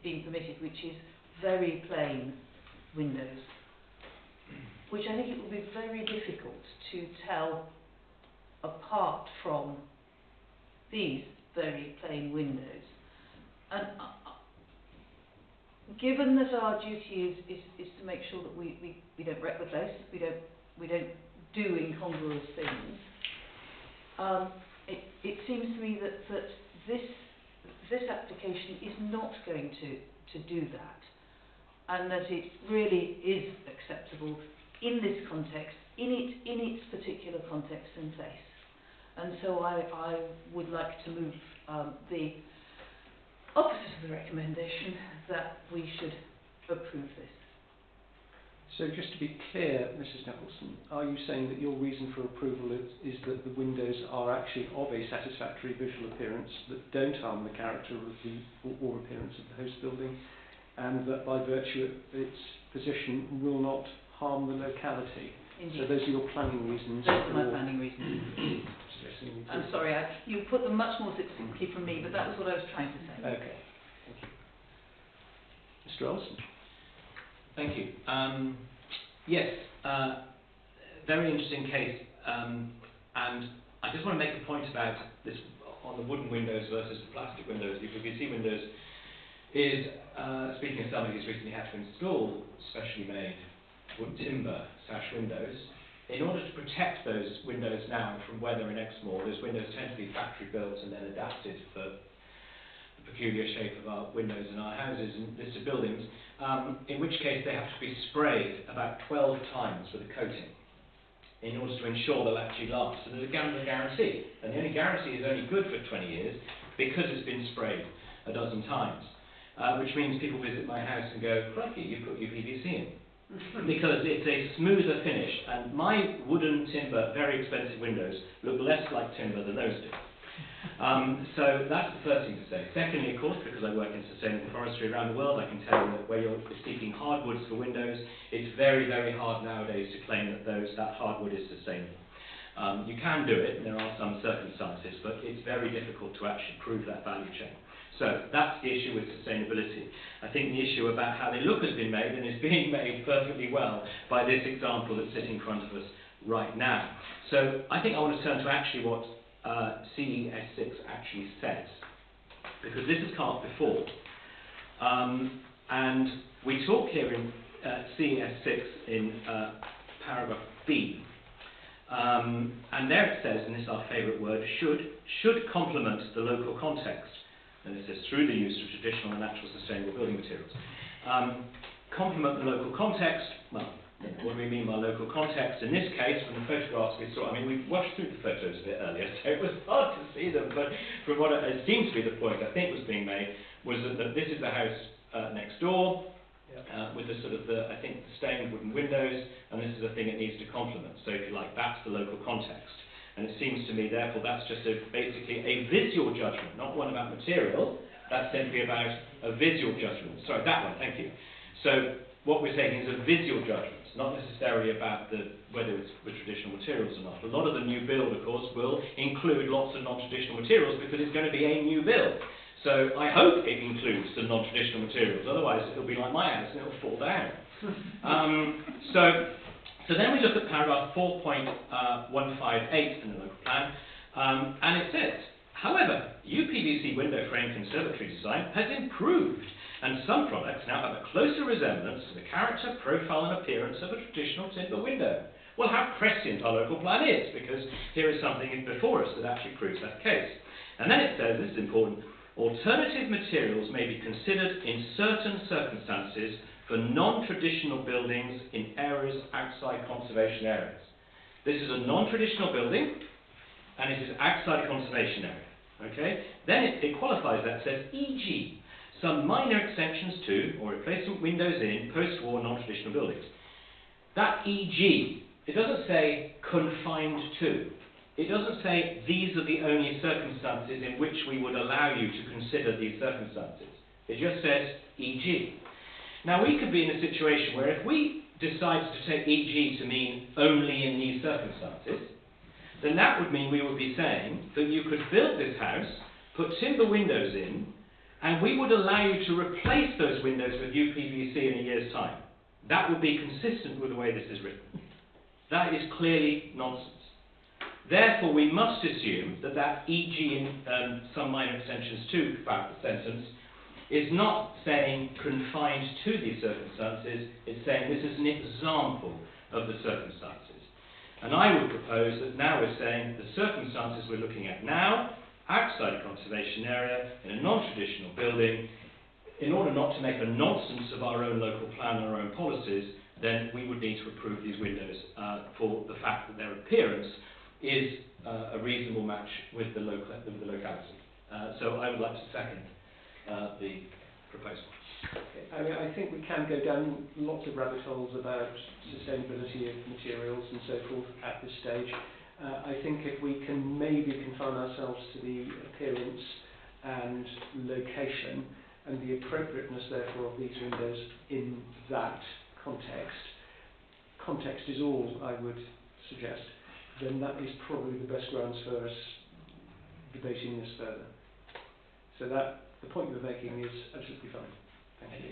been permitted, which is very plain windows, which I think it will be very difficult to tell apart from these very plain windows. And given that our duty is to make sure that we don't wreck the place, we don't do incongruous things, it seems to me that this application is not going to do that, and that it really is acceptable in this context, in its particular context and place. And so I would like to move the opposite of the recommendation that we should approve this. So just to be clear, Mrs Nicholson, are you saying that your reason for approval is that the windows are actually of a satisfactory visual appearance that don't harm the character of the or appearance of the host building, and that by virtue of its position will not harm the locality? Indeed. So those are your planning reasons? Those are my planning reasons. Suggesting I'm sorry, you put them much more succinctly from me, but that was what I was trying to say. Okay, thank you. Mr Olsen? Thank you. Yes, very interesting case, and I just want to make a point about this on the wooden windows versus the plastic windows. The PVC windows is, speaking of somebody who's recently had to install specially made wood timber sash windows, in order to protect those windows now from weather in Exmoor, those windows tend to be factory built and then adapted for the peculiar shape of our windows in our houses and listed buildings, in which case they have to be sprayed about 12 times with a coating in order to ensure they'll actually last. And there's a guarantee, and the only guarantee is only good for 20 years because it's been sprayed a dozen times, which means people visit my house and go, crikey, you put your PVC in. Because it's a smoother finish, and my wooden timber, very expensive windows look less like timber than those do. So that's the first thing to say. Secondly, of course, because I work in sustainable forestry around the world, I can tell you that where you're seeking hardwoods for windows, it's very, very hard nowadays to claim that that hardwood is sustainable. You can do it, and there are some circumstances, but it's very difficult to actually prove that value chain. So that's the issue with sustainability. I think the issue about how they look has been made and is being made perfectly well by this example that's sitting in front of us right now. So I think I want to turn to actually what CES6 actually says, because this has come up before. And we talk here in CES6 in paragraph B, and there it says, and this is our favourite word, should complement the local context. And it says, through the use of traditional and natural sustainable building materials. Complement the local context. Well, what do we mean by local context? In this case, from the photographs we saw, I mean, we watched through the photos a bit earlier, so it was hard to see them, but from what it seems to be the point I think was being made, was that this is the house next door, with the sort of, I think, the stained wooden windows, and this is the thing it needs to complement. So if you like, that's the local context. And it seems to me, therefore, that's just basically a visual judgment, not one about material. That's simply about a visual judgment. Sorry, that one, thank you. So what we're saying is a visual judgment, not necessarily about whether it's with traditional materials or not. A lot of the new build, of course, will include lots of non-traditional materials because it's going to be a new build. So I hope it includes some non-traditional materials, otherwise it'll be like my house and it'll fall down. So then we look at paragraph 4.158 in the local plan, and it says, however, UPVC window frame conservatory design has improved, and some products now have a closer resemblance to the character, profile and appearance of a traditional timber window. Well, how prescient our local plan is, because here is something before us that actually proves that case. And then it says, this is important, alternative materials may be considered in certain circumstances for non-traditional buildings in areas outside conservation areas. This is a non-traditional building, and it is outside a conservation area. Okay? Then it qualifies that, says, e.g., some minor extensions to, or replacement windows in, post-war non-traditional buildings. That e.g., it doesn't say confined to. It doesn't say these are the only circumstances in which we would allow you to consider these circumstances. It just says e.g. Now, we could be in a situation where if we decided to take e.g. to mean only in these circumstances, then that would mean we would be saying that you could build this house, put timber windows in, and we would allow you to replace those windows with UPVC in a year's time. That would be consistent with the way this is written. That is clearly nonsense. Therefore, we must assume that that e.g. in some minor extensions to part of the sentence is not saying confined to these circumstances, it's saying this is an example of the circumstances. And I would propose that now we're saying the circumstances we're looking at now, outside a conservation area, in a non-traditional building, in order not to make a nonsense of our own local plan and our own policies, then we would need to approve these windows for the fact that their appearance is a reasonable match with the locality. So I would like to second the proposal. I mean, I think we can go down lots of rabbit holes about sustainability of materials and so forth at this stage. I think if we can maybe confine ourselves to the appearance and location and the appropriateness therefore of these windows in that context is all I would suggest, then that is probably the best grounds for us debating this further. So that, the point you're making is absolutely fine. Thank you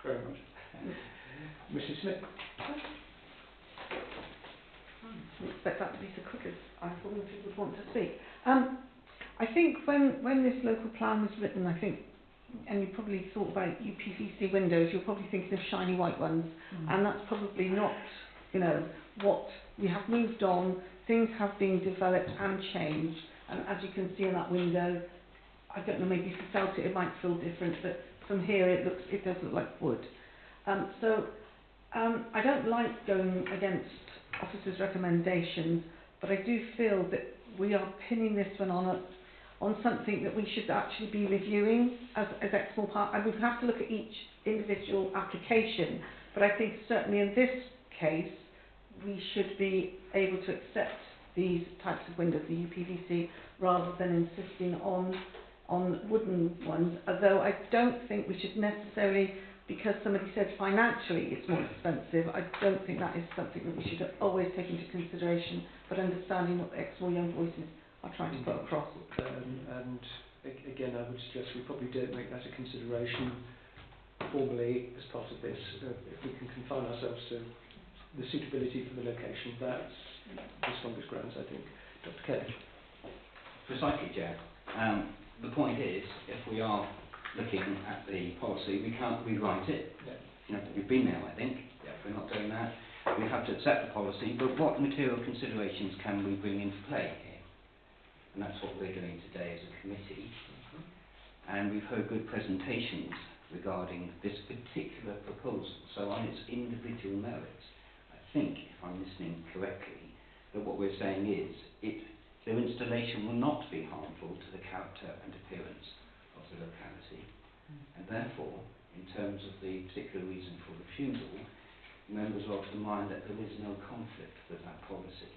very much. Mrs. Smith. I didn't expect that to be so quick as I thought people would want to speak. I think when this local plan was written, I think, and you probably thought about UPVC windows, you're probably thinking of shiny white ones, and that's probably not, you know, what we have moved on. Things have been developed and changed, and as you can see in that window, I don't know, maybe if you felt it, it might feel different, but from here it does look like wood. I don't like going against officers' recommendations, but I do feel that we are pinning this one on something that we should actually be reviewing as Exmoor Park, and we have to look at each individual application, but I think certainly in this case we should be able to accept these types of windows, the UPVC, rather than insisting on wooden ones, although I don't think we should necessarily, because somebody said financially it's more expensive, I don't think that is something that we should always take into consideration, but understanding what the Exmoor Young Voices are trying to put across. And again, I would suggest we probably don't make that a consideration formally as part of this. If we can confine ourselves to the suitability for the location, that's the strongest grounds, I think. Dr. Kelly. Precisely, Jack. The point is, if we are looking at the policy, we can't rewrite it. Yeah. You know, we've been there, I think. Yeah. We're not doing that. We have to accept the policy, but what material considerations can we bring into play here? And that's what we're doing today as a committee. And we've heard good presentations regarding this particular proposal. So on its individual merits, I think, if I'm listening correctly, that what we're saying is their installation will not be harmful to the character and appearance of the locality, and therefore, in terms of the particular reason for refusal, members are of the mind that there is no conflict with that policy,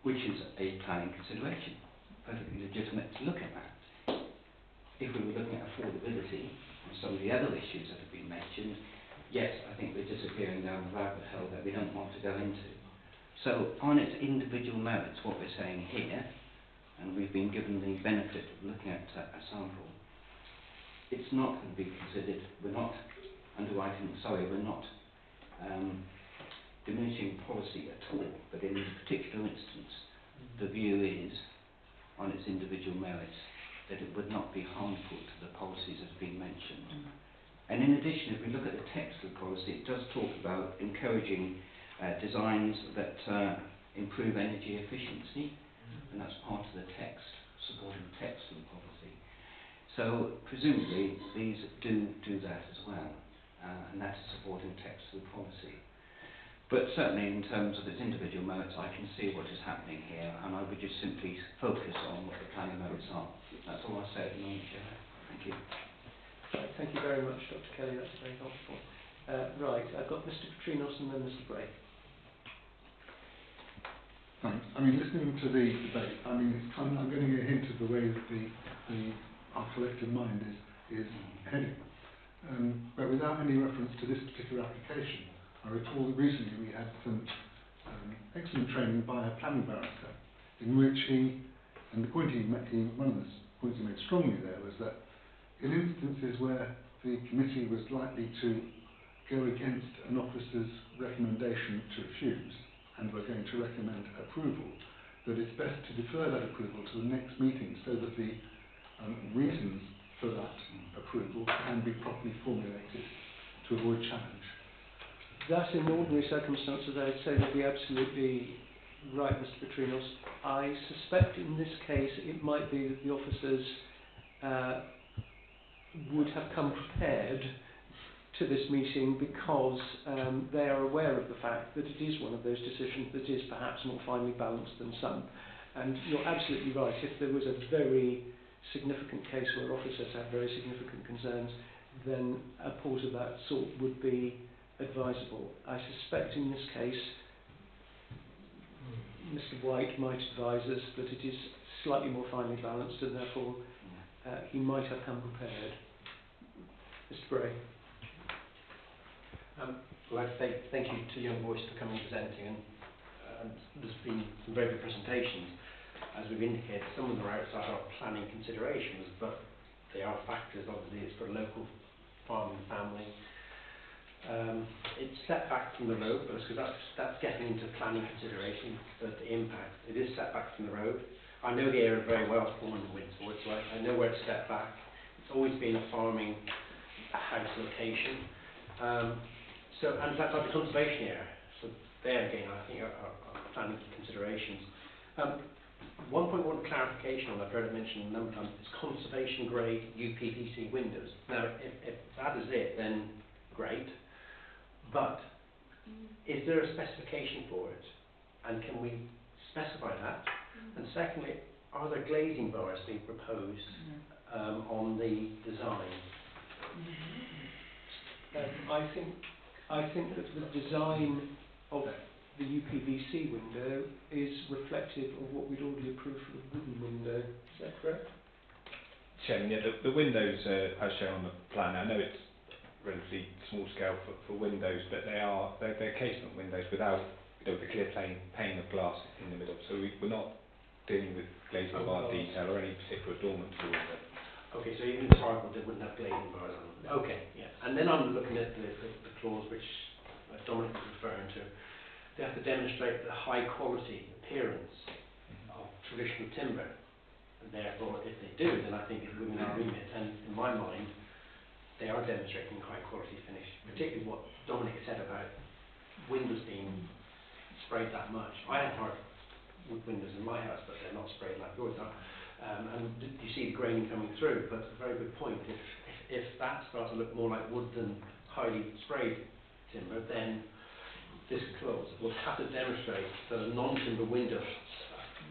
which is a planning consideration, perfectly legitimate to look at that. If we were looking at affordability and some of the other issues that have been mentioned, yes, I think we're disappearing down the rabbit hole that we don't want to go into. So on its individual merits, what we're saying here, and we've been given the benefit of looking at a sample, it's not going to be considered, we're not diminishing policy at all, but in this particular instance, the view is, on its individual merits, that it would not be harmful to the policies that have been mentioned. And in addition, if we look at the text of the policy, it does talk about encouraging designs that improve energy efficiency, and that's part of the text, supporting text of the policy. So presumably these do that as well, and that is supporting text of the policy. But certainly in terms of its individual merits, I can see what is happening here, and I would just simply focus on what the planning merits are. That's all I'll say at the moment, Chair. Thank you. Right, thank you very much, Dr. Kelly. That's very helpful. Right, I've got Mr. Petrinos and then Mr. Bray. Thanks. I mean, listening to the debate, I mean, I'm getting a hint of the way that our collective mind is heading. But without any reference to this particular application, I recall that recently we had some excellent training by a planning barrister, in which one of the points he made strongly there was that in instances where the committee was likely to go against an officer's recommendation to refuse, and we're going to recommend approval, that it's best to defer that approval to the next meeting so that the reasons for that approval can be properly formulated to avoid challenge. That, in ordinary circumstances, I'd say would be absolutely right, Mr. Petrinos. I suspect in this case it might be that the officers would have come prepared to this meeting because they are aware of the fact that it is one of those decisions that is perhaps more finely balanced than some. And you're absolutely right, if there was a very significant case where officers have very significant concerns, then a pause of that sort would be advisable. I suspect in this case, Mr. White might advise us that it is slightly more finely balanced and therefore he might have come prepared. Mr. Bray. I'd like to say thank you to Young Voice for coming and presenting, and there's been some very good presentations. As we've indicated, some of them are outside our planning considerations, but they are factors. Obviously, it's for local farming family. It's set back from the road, but because that's getting into planning consideration, but the impact, it is set back from the road. I know the area very well, born in Windsor, so I know where it's set back. It's always been a farming house location. And that's like the conservation area. So there again, I think are planning considerations. One point, one clarification on that, I've heard it mentioned a number of times, is conservation grade UPVC windows. Now, if that is it, then great. But is there a specification for it? And can we specify that? And secondly, are there glazing bars being proposed on the design? I think that the design of the UPVC window is reflective of what we'd already approved for the wooden window. Is that correct? Chairman, yeah, the windows as shown on the plan, I know it's relatively small scale for windows, but they're casement windows without the clear pane of glass in the middle. So we're not dealing with glazing bar detail or any particular adornment to the window. Okay, so even the target they wouldn't have glazing bars on them. Okay, yeah. And then I'm looking at the clause which Dominic was referring to. They have to demonstrate the high quality appearance of traditional timber. And therefore, if they do, then I think it's within our remit. And in my mind, they are demonstrating high quality finish, particularly what Dominic said about windows being sprayed that much. I have hardwood windows in my house, but they're not sprayed like yours are. And you see the graining coming through, but a very good point. If that starts to look more like wood than highly sprayed timber, then this clause will have to demonstrate that a non-timber window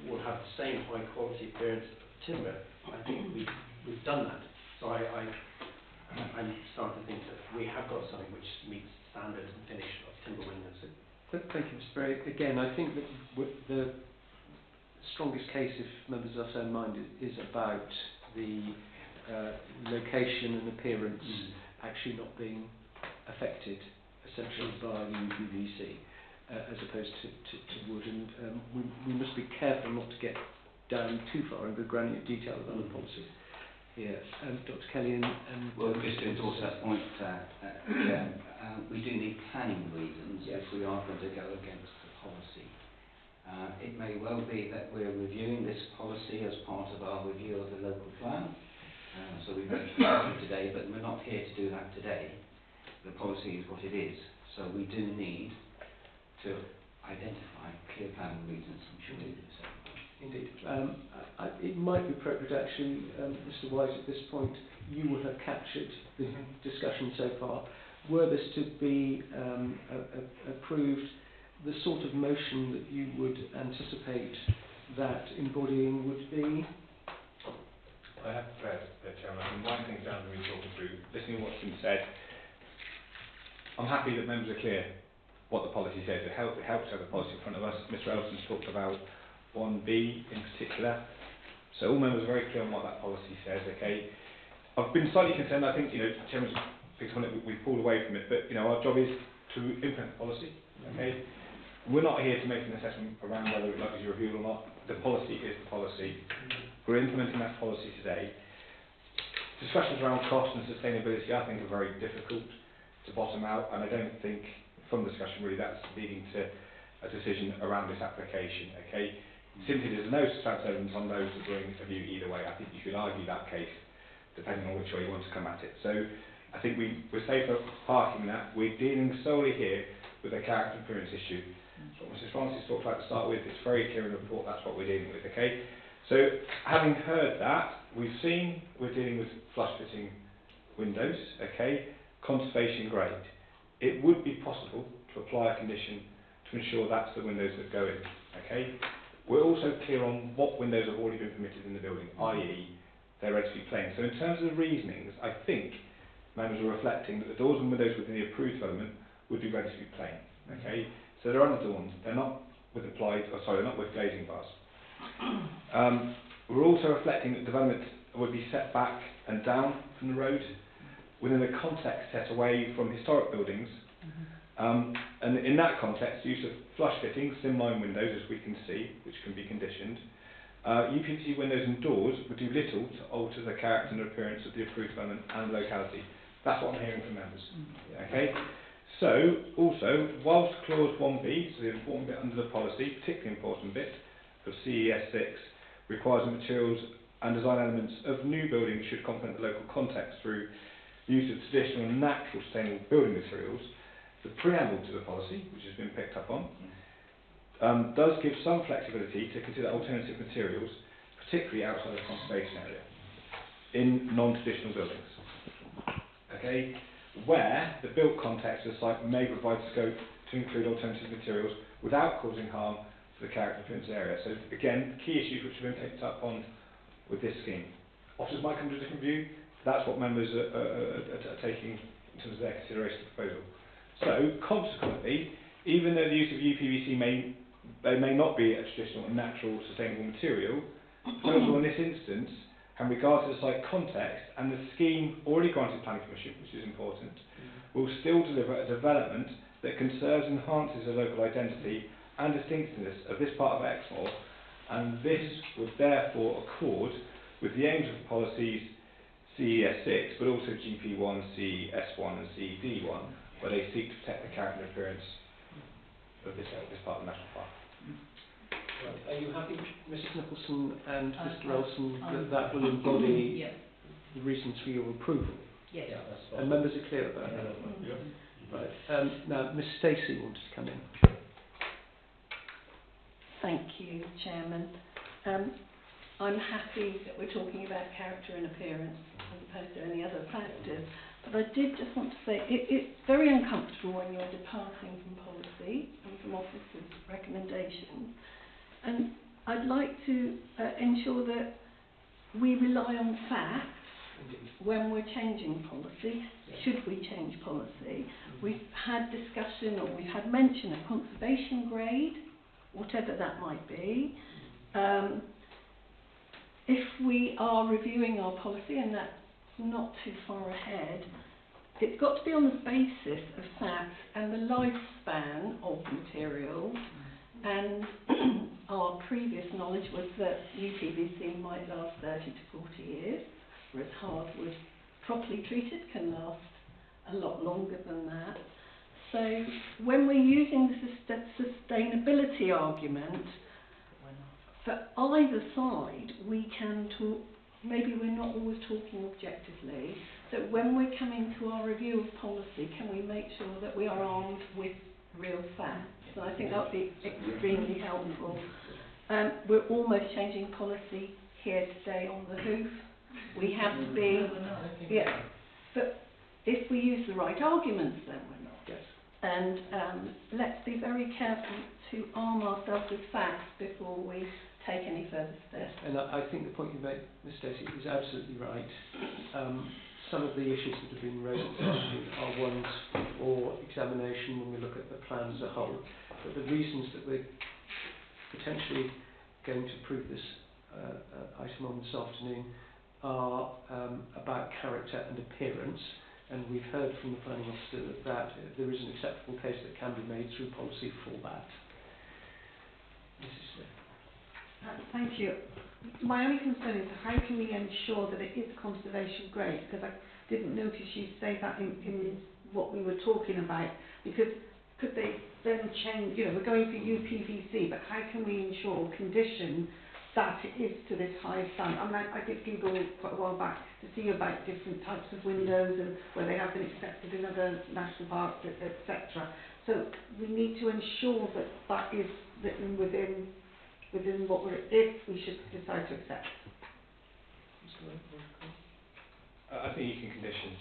will have the same high quality appearance of timber. I think we've done that. So I'm starting to think that we have got something which meets standard and finish of timber windows. Thank you, Mr. Bray. Again, I think that the strongest case, if members are so minded, is about the location and appearance actually not being affected essentially by the UPVC as opposed to wood, and we must be careful not to get down too far into granular detail of other policies. Yeah, Dr. Kelly and well, just to endorse that point, we do need planning reasons if we are going to go against the policy. It may well be that we're reviewing this policy as part of our review of the local plan. So we've got it today, but we're not here to do that today. The policy is what it is. So we do need to identify clear planning reasons, I'm sure you do so. Indeed. It might be appropriate actually, Mr. White, at this point, you will have captured the discussion so far. Were this to be approved, the sort of motion that you would anticipate that embodying would be? I have prepared, Chairman. I've been writing things down and really talking through, listening to what's been said. I'm happy that members are clear what the policy says. It helps have the policy in front of us. Mr. Elson's talked about 1B in particular. So all members are very clear on what that policy says, okay? I've been slightly concerned, I think, Chairman's picked on it, we've pulled away from it, but, our job is to implement the policy, okay? We're not here to make an assessment around whether it likely to be reviewed or not. The policy is the policy. We're implementing that policy today. Discussions around cost and sustainability, I think, are very difficult to bottom out, and I don't think, from the discussion really, that's leading to a decision around this application, okay? Simply, there's no substantial evidence on those that bring a view either way. I think you could argue that case, depending on which way you want to come at it. So, I think we're safe for parking that. We're dealing solely here with a character appearance issue. What Mrs. Francis talked about to start with, it's very clear in the report that's what we're dealing with, okay? So, having heard that, we've seen we're dealing with flush fitting windows, okay? Conservation grade. It would be possible to apply a condition to ensure that's the windows that go in, okay? We're also clear on what windows have already been permitted in the building, i.e. they're ready to be plain. So in terms of the reasonings, I think members are reflecting that the doors and windows within the approved development would be ready to be plain. Okay, so they're unadorned. They're not with they're not with glazing bars. We're also reflecting that development would be set back and down from the road within a context set away from historic buildings. And in that context, use of flush fittings, slimline windows, as we can see, which can be conditioned. UPVC windows and doors would do little to alter the character and appearance of the approved development and locality. That's what I'm hearing from members. Okay. So, also, whilst clause 1b, so the important bit under the policy, particularly important bit of CES 6, requires that materials and design elements of new buildings should complement the local context through use of traditional and natural sustainable building materials, the preamble to the policy, which has been picked up on, does give some flexibility to consider alternative materials, particularly outside of the conservation area, in non-traditional buildings. Okay, where the built context of the site may provide scope to include alternative materials without causing harm to the character of the area. So again, key issues which have been picked up on with this scheme. Officers might come to a different view. That's what members are taking in terms of their consideration of the proposal. So consequently, even though the use of UPVC may not be a traditional and natural sustainable material, the proposal in this instance, and regard to the site context and the scheme already granted planning permission, which is important, will still deliver a development that conserves and enhances the local identity and distinctiveness of this part of Exmoor, and this would therefore accord with the aims of policies CES 6, but also GP1, CES1 and CED1, where they seek to protect the character and appearance of this part of the National Park. Right. Are you happy, Mrs Nicholson and Mr Olsen, that that will embody the reasons for your approval? Yes. Yeah, that's fine. And members are clear about that? Yeah. Right. Now, Miss Stacey wanted to come in. Thank you, Chairman. I'm happy that we're talking about character and appearance as opposed to any other factors. But I did just want to say it's very uncomfortable when you're departing from policy and from officers' recommendations. And I'd like to ensure that we rely on facts when we're changing policy, should we change policy. We've had discussion or we've had mention of conservation grade, whatever that might be. If we are reviewing our policy, and that's not too far ahead, it's got to be on the basis of facts and the lifespan of materials. And our previous knowledge was that UPVC might last 30 to 40 years, whereas hardwood, properly treated, can last a lot longer than that. So when we're using the sustainability argument, for either side, we can talk, maybe we're not always talking objectively, that when we're coming to our review of policy, can we make sure that we are armed with real facts? So I think that would be extremely helpful. We're almost changing policy here today on the hoof. We have to be, but if we use the right arguments, then we're not. Yes. And let's be very careful to arm ourselves with facts before we take any further steps. Yes. And I think the point you made, Ms Stacey, is absolutely right. Some of the issues that have been raised are ones for examination when we look at the plan as a whole. But the reasons that we're potentially going to approve this item on this afternoon are about character and appearance, and we've heard from the planning officer that there is an acceptable case that can be made through policy for that. Mrs. Smith. Thank you. My only concern is how can we ensure that it is conservation grade? Because I didn't notice you say that in what we were talking about. Because could they then change, we're going for UPVC, but how can we ensure or condition that it is to this high standard? I mean, I did Google quite a while back to see about different types of windows and where they have been accepted in other national parks, etc. So we need to ensure that that is written within what if we should decide to accept. I think you can condition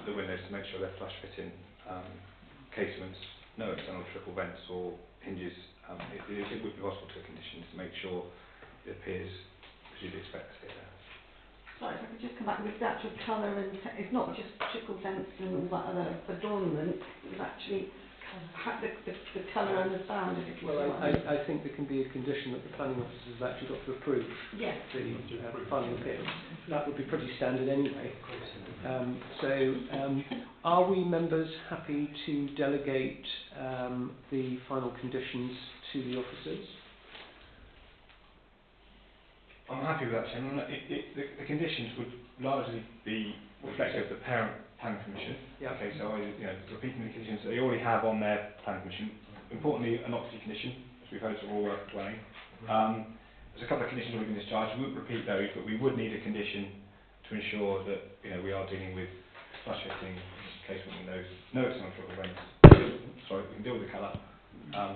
the windows to make sure they're flush fitting, casements, no external triple vents or hinges. It would be possible to condition to make sure it appears as you'd expect to see there. Sorry, if I could just come back with the actual colour and it's not just trickle fence and all that other adornment, it was actually the colour and the sound, if you see Well, what I mean. I think there can be a condition that the planning officers have actually got to approve Yes. the final appearance. That would be pretty standard anyway. Are we members happy to delegate the final conditions to the officers? I'm happy with that, Chairman. The conditions would largely be reflective of the parent planning commission. Yeah. Okay, so repeating the conditions that they already have on their planning commission. Importantly, an occupancy condition, as we've heard, to all work dwelling. There's a couple of conditions already been discharged. We won't repeat those, but we would need a condition to ensure that we are dealing with flush fitting, in case we know it's on trouble rents. Sorry, we can deal with the colour. And I'll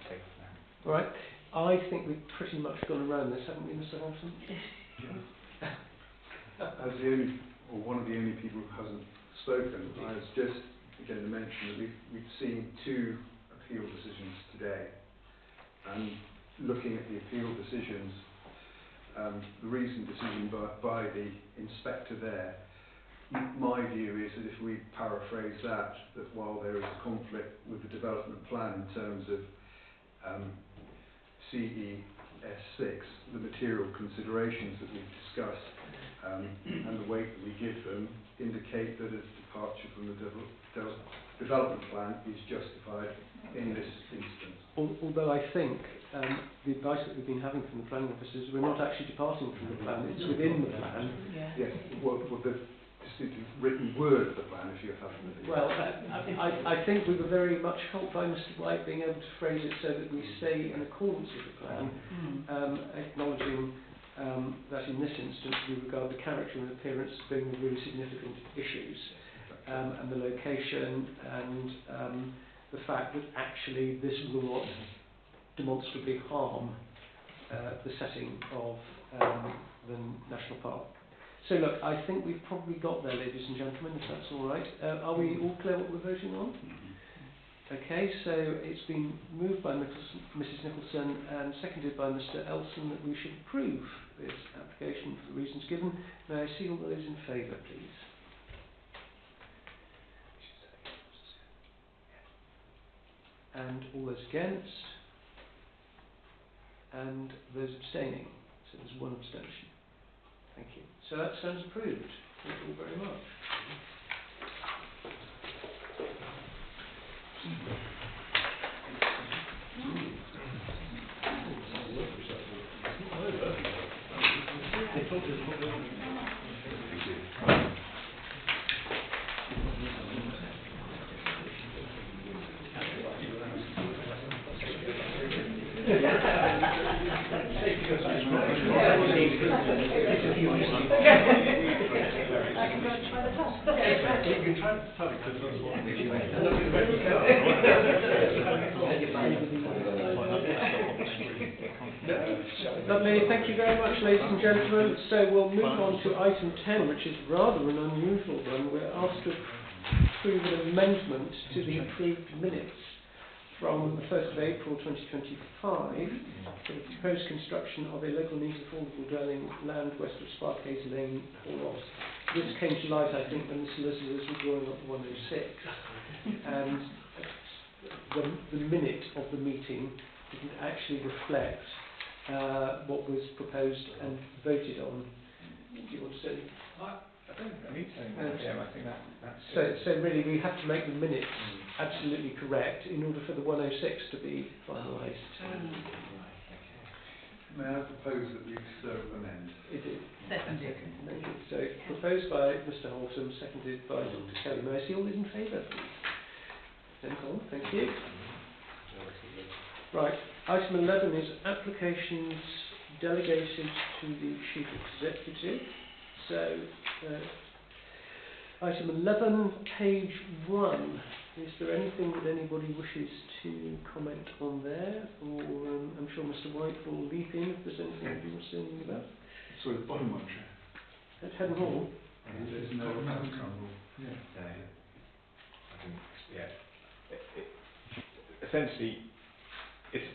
take it from there. All right. I think we've pretty much gone around this, haven't we, Mr. Holton? As one of the only people who hasn't spoken, I was just going to mention that we've seen 2 appeal decisions today, and looking at the appeal decisions, the recent decision by the inspector there, my view is that if we paraphrase that while there is a conflict with the development plan in terms of CES6, the material considerations that we've discussed and the weight that we give them indicate that a departure from the development plan is justified in this instance. Although I think the advice that we've been having from the planning officers, we're not actually departing from the plan, it's within the plan. Yes, well the distinctly written word of the plan, if you're having it. Well, I think we were very much helped by Mr. White being able to phrase it so that we stay in accordance with the plan, acknowledging that in this instance we regard the character and appearance as being the really significant issues, and the location and the fact that actually this will not demonstrably harm the setting of the national park. So look, I think we've probably got there, ladies and gentlemen, if that's all right. Are we all clear what we're voting on? Okay, so it's been moved by Mrs Nicholson and seconded by Mr Elson that we should approve this application for the reasons given. May I see all those in favour, please? And all those against? And those abstaining? So there's one abstention. Thank you. So that sounds approved. Thank you all very much. Lovely, thank you very much, ladies and gentlemen. So we'll move on to item 10, which is rather an unusual one. We're asked to approve an amendment to the approved minutes from the 1st of April 2025 for the proposed construction of a local needs affordable dwelling land west of Sparkhaze Lane, Orlos. This came to light, I think, when the solicitors were drawing up 106, and the minute of the meeting didn't actually reflect what was proposed and voted on. Do you want to say? I don't need to. I think that's so really we have to make the minutes absolutely correct in order for the 106 to be finalised. May I propose that we so amend? It is. Seconded. Thank you. So proposed by Mr Holton, seconded by Dr Kelly. May I see all those in favour, please? Thank you. Right. Item 11 is applications delegated to the Chief Executive. So, item 11, page 1. Is there anything that anybody wishes to comment on there? Or I'm sure Mr White will leap in if there's anything that he wants to say anything about. So the bottom one, Chair. At Heaven Hall? There's no essentially, it's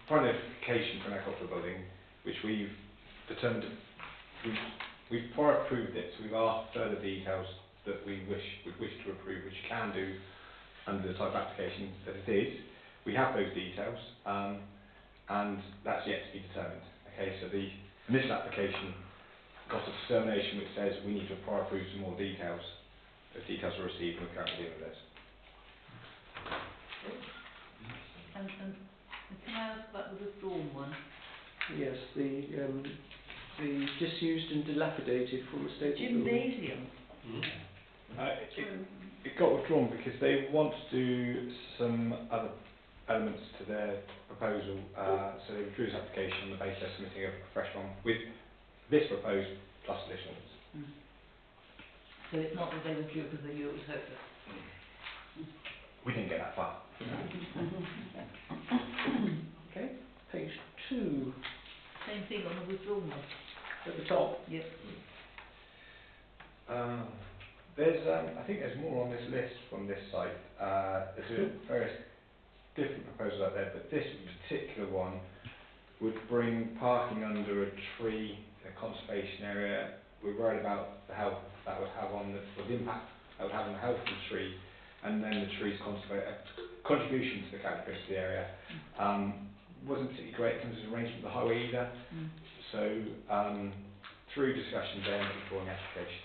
part of the application for an agricultural building, which we've determined we we've prior approved it, so we've asked further details that we would wish to approve, which you can do under the type of application that it is. We have those details, and that's yet to be determined. Okay, so the initial application got a determination which says we need to prior approve some more details. Those details are received and we're currently dealing with those. And can I ask about the withdrawn one? Yes, the disused and dilapidated former stable building. Gymnasium. It got withdrawn because they want to do some other elements to their proposal, so they withdrew this application on the basis of submitting a fresh one with this proposed plus additionals. So it's not that they withdrew because they knew it was hopeless. We didn't get that far. Okay, page 2. Same thing on the withdrawn one. At the top? Yep. There's, I think there's more on this list from this site. There's various different proposals out there, but this particular one would bring parking under a tree in a conservation area. We're worried about the health that would have on the impact that would have on the health of the tree, and then the tree's contribution to the characteristics of the area. Wasn't particularly great in terms of arrangement of the highway either. So through discussions there and before an application.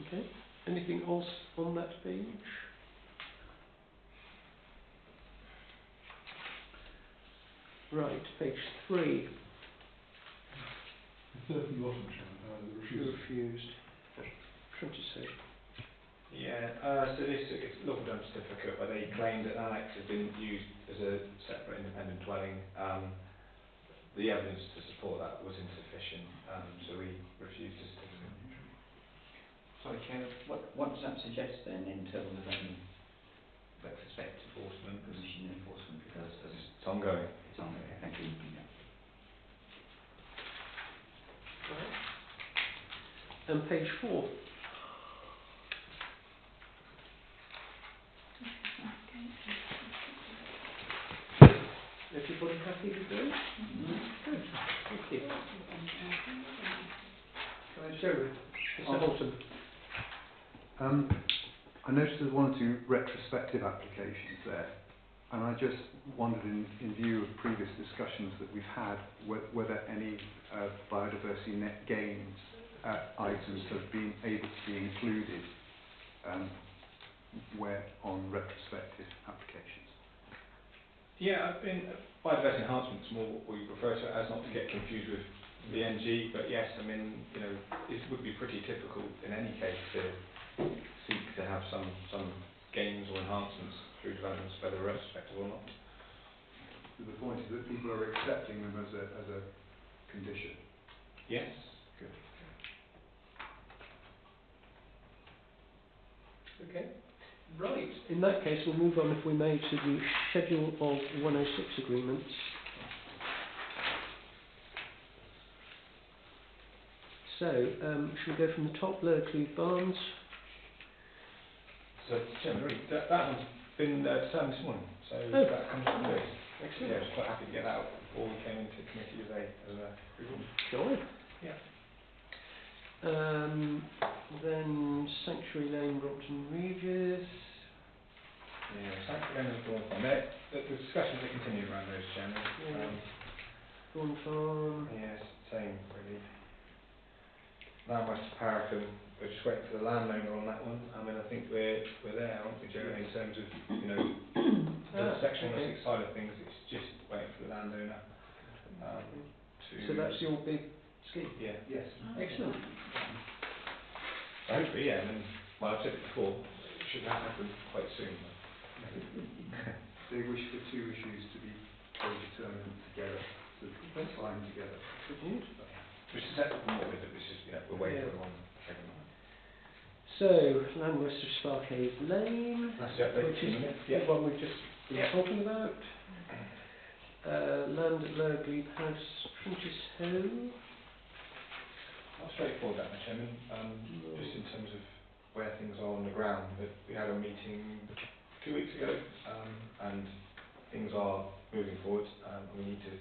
Okay. Anything else on that page? Right, page 3. The third from the bottom, Chairman, the refusal. Refused. Prentice Hill. Yeah, so this is a local dump certificate where they claimed that annex has been used as a separate independent dwelling. The evidence to support that was insufficient, so we refused the certificate. Sorry, Chair, what does that suggest then in terms of any retrospective Enforcement. commission enforcement? Because It's ongoing. it's ongoing. Thank you. Yeah. And page 4. Everybody happy with those? Good. Thank you. Mr. Bolton. I noticed there's one or two retrospective applications there, and I just wondered, in view of previous discussions that we've had, whether any biodiversity net gains items have been able to be included where on retrospective applications. Yeah, I mean, biodiversity enhancement's more what we refer to it as, not to get confused with VNG, but yes, I mean, you know, it would be pretty typical in any case to seek to have some gains or enhancements through developments, whether retrospective or not. The point is that people are accepting them as a condition. Yes. Good. Okay. Right. In that case, we'll move on, if we may, to the schedule of 106 agreements. So, should we go from the top, Lower Cleve Barnes? So, Chairman, that one's been determined this morning, so that comes from this. Excellent. Yeah, I was quite happy to get that out before we came into committee as a approval. Joy. Yeah. Then Sanctuary Lane, Brompton Regis. Yeah, Sanctuary Lane was drawn from there. The discussions that continue around those, Chairman. Thorn Farm. Yes, same really. Land West Paracombe, we're just waiting for the landowner on that one. I mean, I think we're there, aren't we, Jeremy, in terms of, you know, the section 106 side of things, it's just waiting for the landowner to... So that's your big scheme? Yeah. Yes. Excellent. So hopefully, yeah, and then, well, I've said it before, it should happen quite soon. They wish for two issues to be co-determined together, to combine together. Which is separate from what we're doing, it's just, you know, we're waiting for the one. So, Land West of Sparkhaze Lane, That's the update. which is the one we've just been talking about. Land at Lower Glebe House, Prentice Hill. Not straightforward, that, Chairman. Just in terms of where things are on the ground. But we had a meeting 2 weeks ago, and things are moving forward, and we need to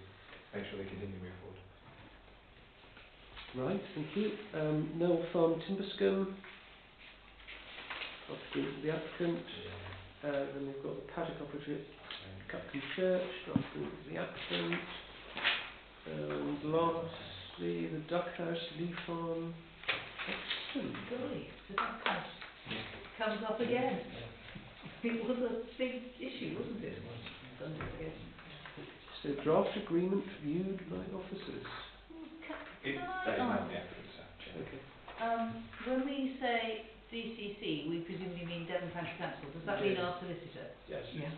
make sure they continue to move forward. Right, thank you. Noel Farm, Timberscombe, property for the applicant. Then we've got the paddock opposite Captain Church, property for the applicant. And lastly, the Duck House, Lee Farm. Excellent. Golly, the duck house comes up again. It was a big issue, wasn't it? Done it again. So draft agreement viewed by officers. It's Can Dave I and the ask? applicant, Okay. When we say DCC, we presumably mean Devon County Council. Does that mean our solicitor Yes. Yeah.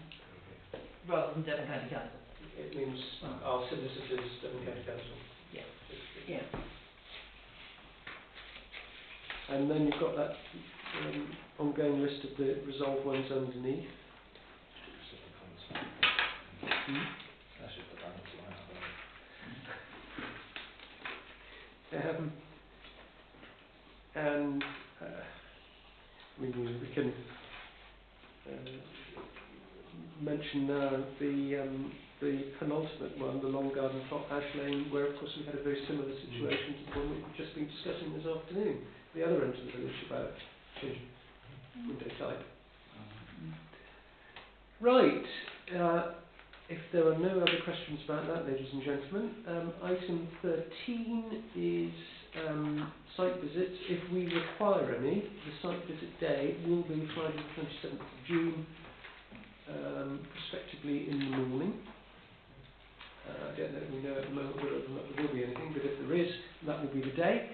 rather than Devon County Council? It means our solicitors, Devon County Council. Yeah. Yeah. And then you've got that ongoing list of the resolved ones underneath. That's just the balance line. And I mean, we can mention the penultimate one, the Long Garden Plot, Ash Lane, where of course we had a very similar situation to the one we've just been discussing this afternoon, the other end of the village about changing window type. Right. If there are no other questions about that, ladies and gentlemen, item 13 is site visits. If we require any, the site visit day will be Friday the 27th of June, prospectively in the morning. I don't know if we know at the moment whether or not there will be anything, but if there is, that will be the day.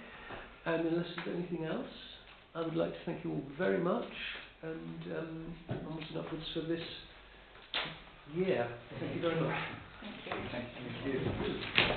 And unless there's anything else, I would like to thank you all very much, and onwards and upwards for this year. Thank you very much. Thank you. Thank you.